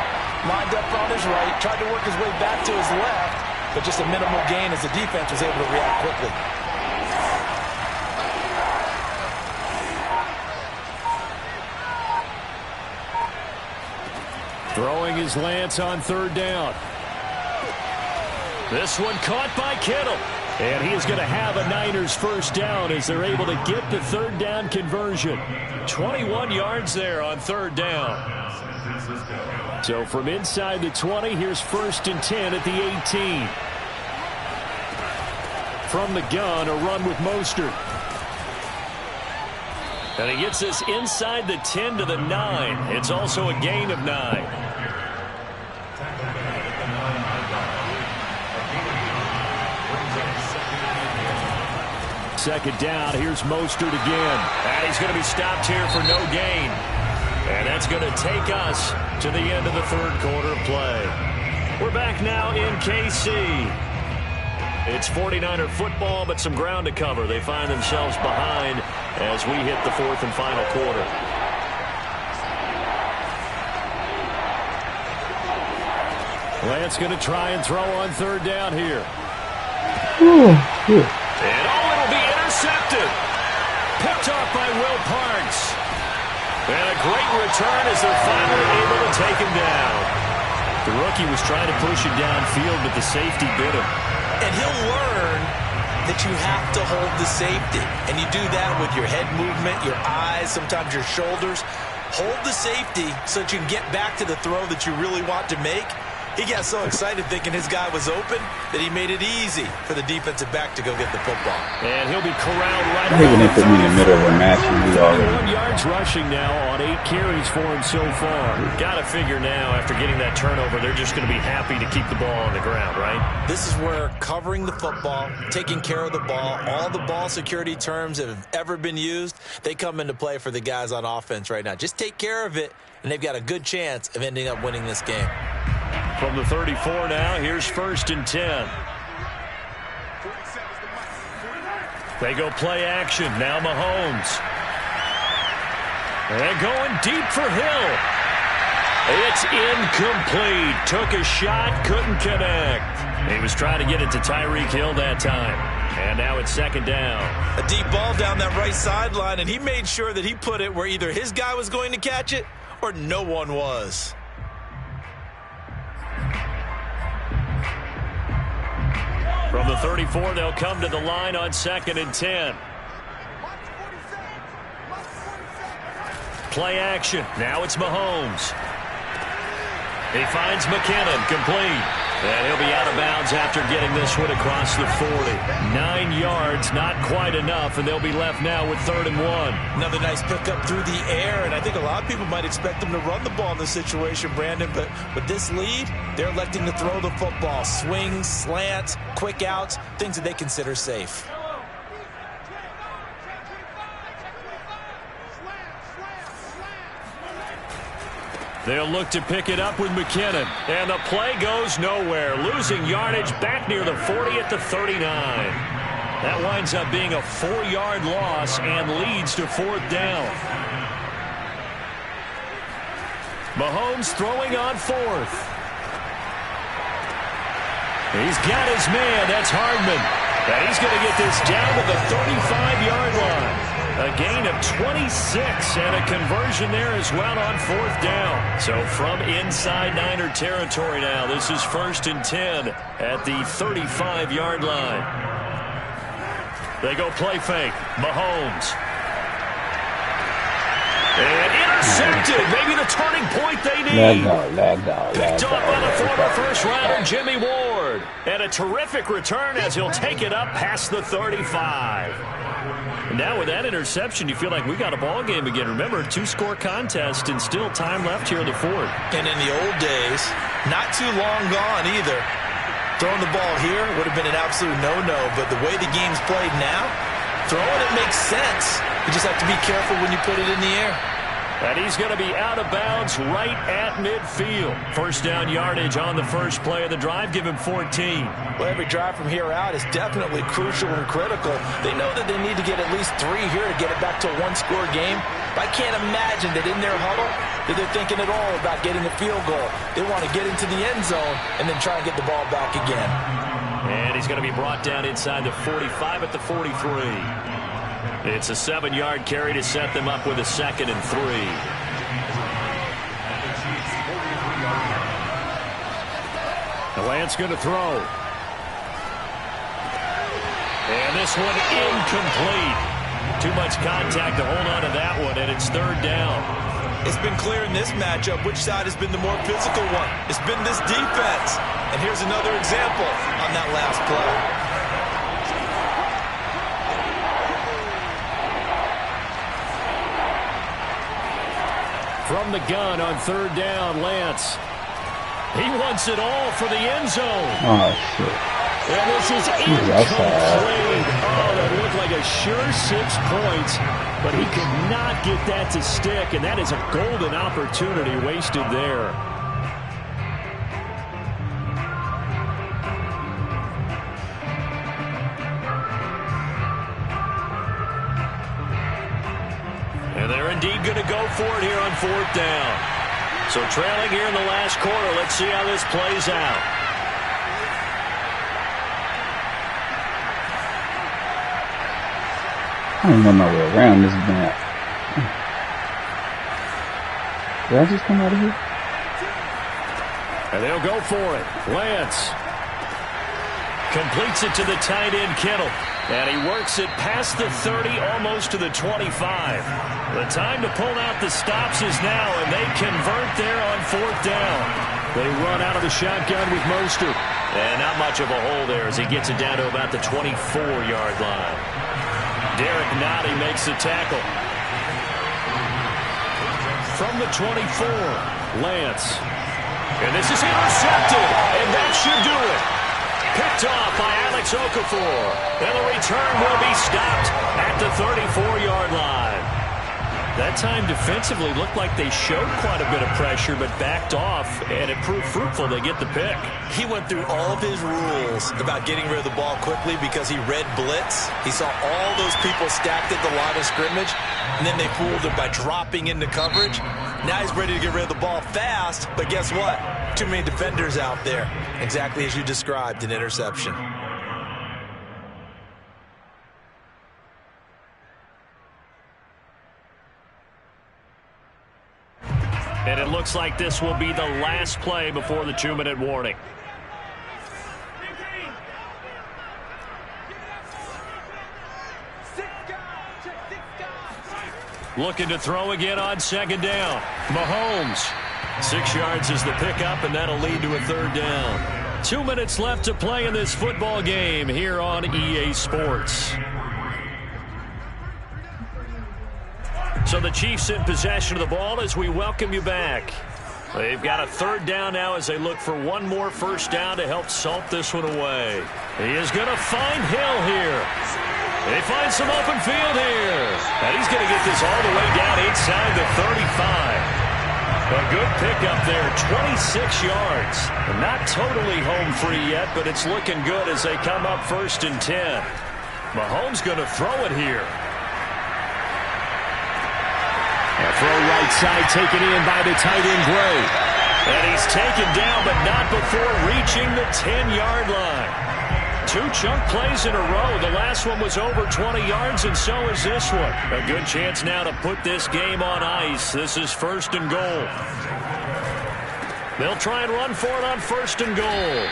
Lined up on his right, tried to work his way back to his left, but just a minimal gain as the defense was able to react quickly. Throwing his Lance on 3rd down. This one caught by Kittle. And he is going to have a Niners 1st down as they're able to get the 3rd down conversion. 21 yards there on 3rd down. So from inside the 20, here's 1st and 10 at the 18. From the gun, a run with Mostert. And he gets this inside the 10 to the 9. It's also a gain of 9. 2nd down. Here's Mostert again. And he's going to be stopped here for no gain. And that's going to take us to the end of the 3rd quarter of play. We're back now in KC. It's 49er football, but some ground to cover. They find themselves behind as we hit the 4th and final quarter. Lance going to try and throw on 3rd down here. And it'll be intercepted. Picked off by Will Parks. And a great return as they're finally able to take him down. The rookie was trying to push him downfield, but the safety bit him. And he'll learn that you have to hold the safety. And you do that with your head movement, your eyes, sometimes your shoulders. Hold the safety so that you can get back to the throw that you really want to make. He got so excited thinking his guy was open that he made it easy for the defensive back to go get the football. And he'll be corralled right I hate when they put me in the middle of a match and we already. 1 yards rushing now on 8 carries for him so far. Got to figure now after getting that turnover, they're just going to be happy to keep the ball on the ground, right? This is where covering the football, taking care of the ball, all the ball security terms that have ever been used, they come into play for the guys on offense right now. Just take care of it, and they've got a good chance of ending up winning this game. From the 34 now, here's 1st and 10. They go play action. Now Mahomes. And going deep for Hill. It's incomplete. Took a shot, couldn't connect. He was trying to get it to Tyreek Hill that time. And now it's 2nd down. A deep ball down that right sideline, and he made sure that he put it where either his guy was going to catch it or no one was. From the 34, they'll come to the line on 2nd and 10. Play action. Now it's Mahomes. He finds McKinnon, complete. And he'll be out of bounds after getting this one across the 40. 9 yards, not quite enough, and they'll be left now with 3rd and 1. Another nice pickup through the air, and I think a lot of people might expect them to run the ball in this situation, Brandon, but with this lead, they're electing to throw the football. Swings, slants, quick outs, things that they consider safe. They'll look to pick it up with McKinnon. And the play goes nowhere. Losing yardage back near the 40 at the 39. That winds up being a 4-yard loss and leads to 4th down. Mahomes throwing on 4th. He's got his man. That's Hardman. And he's going to get this down to the 35-yard line. A gain of 26 and a conversion there as well on 4th down. So from inside Niner territory now, this is 1st and 10 at the 35-yard line. They go play fake. Mahomes. And intercepted. Maybe the turning point they need. Picked up by the former first-rounder Jimmy Ward. And a terrific return as he'll take it up past the 35. Now with that interception, you feel like we got a ball game again. Remember, 2-score contest and still time left here in the 4th. And in the old days, not too long gone either. Throwing the ball here would have been an absolute no-no, but the way the game's played now, throwing it makes sense. You just have to be careful when you put it in the air. And he's going to be out of bounds right at midfield. 1st down yardage on the first play of the drive. Give him 14. Well, every drive from here out is definitely crucial and critical. They know that they need to get at least 3 here to get it back to a 1-score game. But I can't imagine that in their huddle that they're thinking at all about getting a field goal. They want to get into the end zone and then try and get the ball back again. And he's going to be brought down inside the 45 at the 43. It's a 7-yard carry to set them up with a 2nd and 3. The Lance going to throw. And this one incomplete. Too much contact to hold on to that one, and it's 3rd down. It's been clear in this matchup which side has been the more physical one. It's been this defense. And here's another example on that last play. From the gun on 3rd down, Lance. He wants it all for the end zone. Oh, shit. And this is incomplete. Oh, that looked like a sure 6 points, but he could not get that to stick, and that is a golden opportunity wasted there. And they're indeed going to go for it here on 4th down. So trailing here in the last quarter. Let's see how this plays out. I don't know my way around this map. Did I just come out of here? And they'll go for it. Lance completes it to the tight end, Kittle. And he works it past the 30, almost to the 25. The time to pull out the stops is now, and they convert there on 4th down. They run out of the shotgun with Mostert. And not much of a hole there as he gets it down to about the 24-yard line. Derek Nottie makes the tackle. From the 24, Lance. And this is intercepted, and that should do it. Picked off by Alex Okafor. And the return will be stopped at the 34-yard line. That time defensively looked like they showed quite a bit of pressure but backed off, and it proved fruitful. They get the pick. He went through all of his rules about getting rid of the ball quickly because he read blitz. He saw all those people stacked at the line of scrimmage, and then they fooled him by dropping into coverage. Now he's ready to get rid of the ball fast, but guess what? Too many defenders out there. Exactly as you described, an interception. And it looks like this will be the last play before the 2-minute warning. Looking to throw again on 2nd down. Mahomes. 6 yards is the pickup, and that'll lead to a 3rd down. 2 minutes left to play in this football game here on EA Sports. So the Chiefs in possession of the ball as we welcome you back. They've got a 3rd down now as they look for one more 1st down to help salt this one away. He is going to find Hill here. They find some open field here. And he's going to get this all the way down inside the 35. A good pickup there, 26 yards. Not totally home free yet, but it's looking good as they come up 1st and 10. Mahomes going to throw it here. A throw right side taken in by the tight end, Gray. And he's taken down, but not before reaching the 10-yard line. 2 chunk plays in a row. The last one was over 20 yards, and so is this one. A good chance now to put this game on ice. This is 1st and goal. They'll try and run for it on 1st and goal.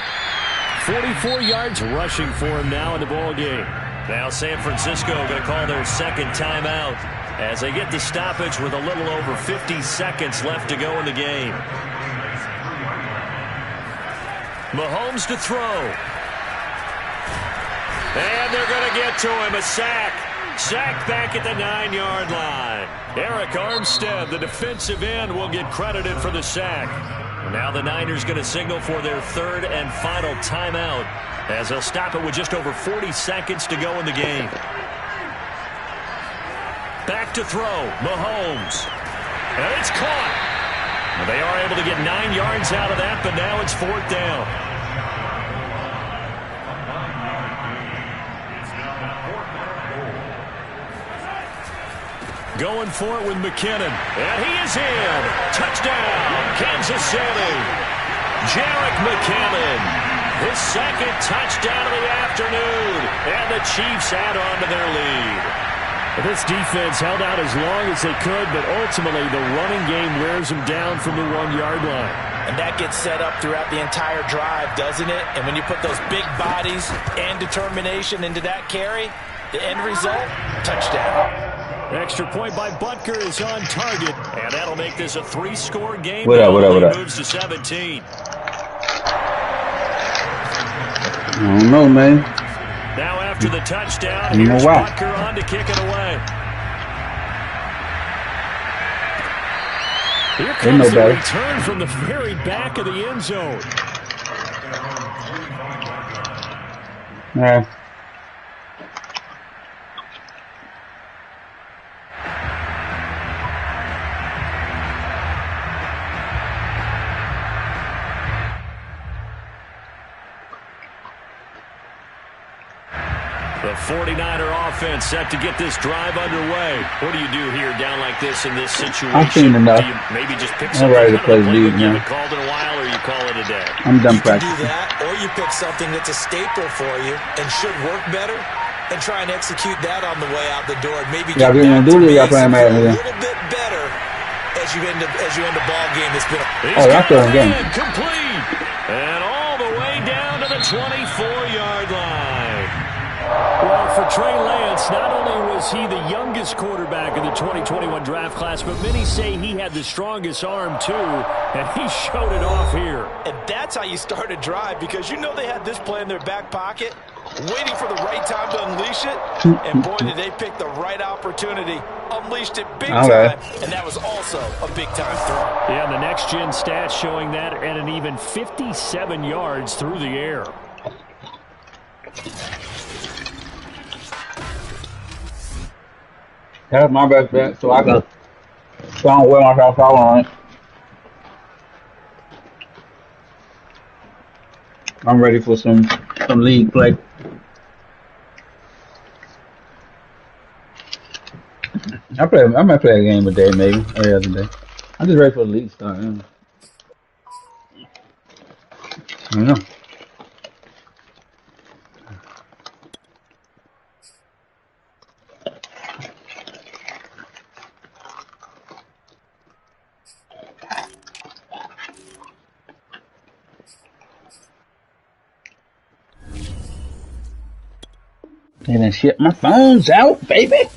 44 yards rushing for him now in the ball game. Now San Francisco going to call their 2nd timeout as they get the stoppage with a little over 50 seconds left to go in the game. Mahomes to throw. And they're going to get to him. A sack. Sack back at the 9-yard line. Eric Armstead, the defensive end, will get credited for the sack. Now the Niners going to signal for their 3rd and final timeout as they'll stop it with just over 40 seconds to go in the game. Back to throw, Mahomes. And it's caught. Well, they are able to get 9 yards out of that, but now it's 4th down. Going for it with McKinnon. And he is in. Touchdown, Kansas City. Jerick McKinnon. His 2nd touchdown of the afternoon. And the Chiefs add on to their lead. This defense held out as long as they could, but ultimately the running game wears them down from the 1-yard line. And that gets set up throughout the entire drive, doesn't it? And when you put those big bodies and determination into that carry, the end result, touchdown. Extra point by Butker is on target, and that'll make this a 3-score game. What up? Moves to 17. I don't know, man. Now after the touchdown, here's Butker on to kick it away. Here comes the return from the very back of the end zone. Yeah. The 49er offense set to get this drive underway. What do you do here down like this in this situation? I've seen enough. Do you maybe just pick something I'm ready to play you now. haven't called in a while, or you call it a day? I'm done practicing. You can do that, or you pick something that's a staple for you and should work better and try and execute that on the way out the door. And maybe get back to basics a little bit better as you end a ball game that's been. That's the game. Complete, and all the way down to the 24-yard line. Well, for Trey Lance, not only was he the youngest quarterback in the 2021 draft class, but many say he had the strongest arm, too, and he showed it off here. And that's how you start a drive, because you know they had this play in their back pocket, waiting for the right time to unleash it, and boy, did they pick the right opportunity, unleashed it big time, and that was also a big-time throw. Yeah, and the next-gen stats showing that at an even 57 yards through the air. That's my best bet, so I can don't wear myself out on it. I'm ready for some league play. I might play a game a day, maybe every other day. I'm just ready for the league start. Yeah. I don't know. They done shit my phones out, baby.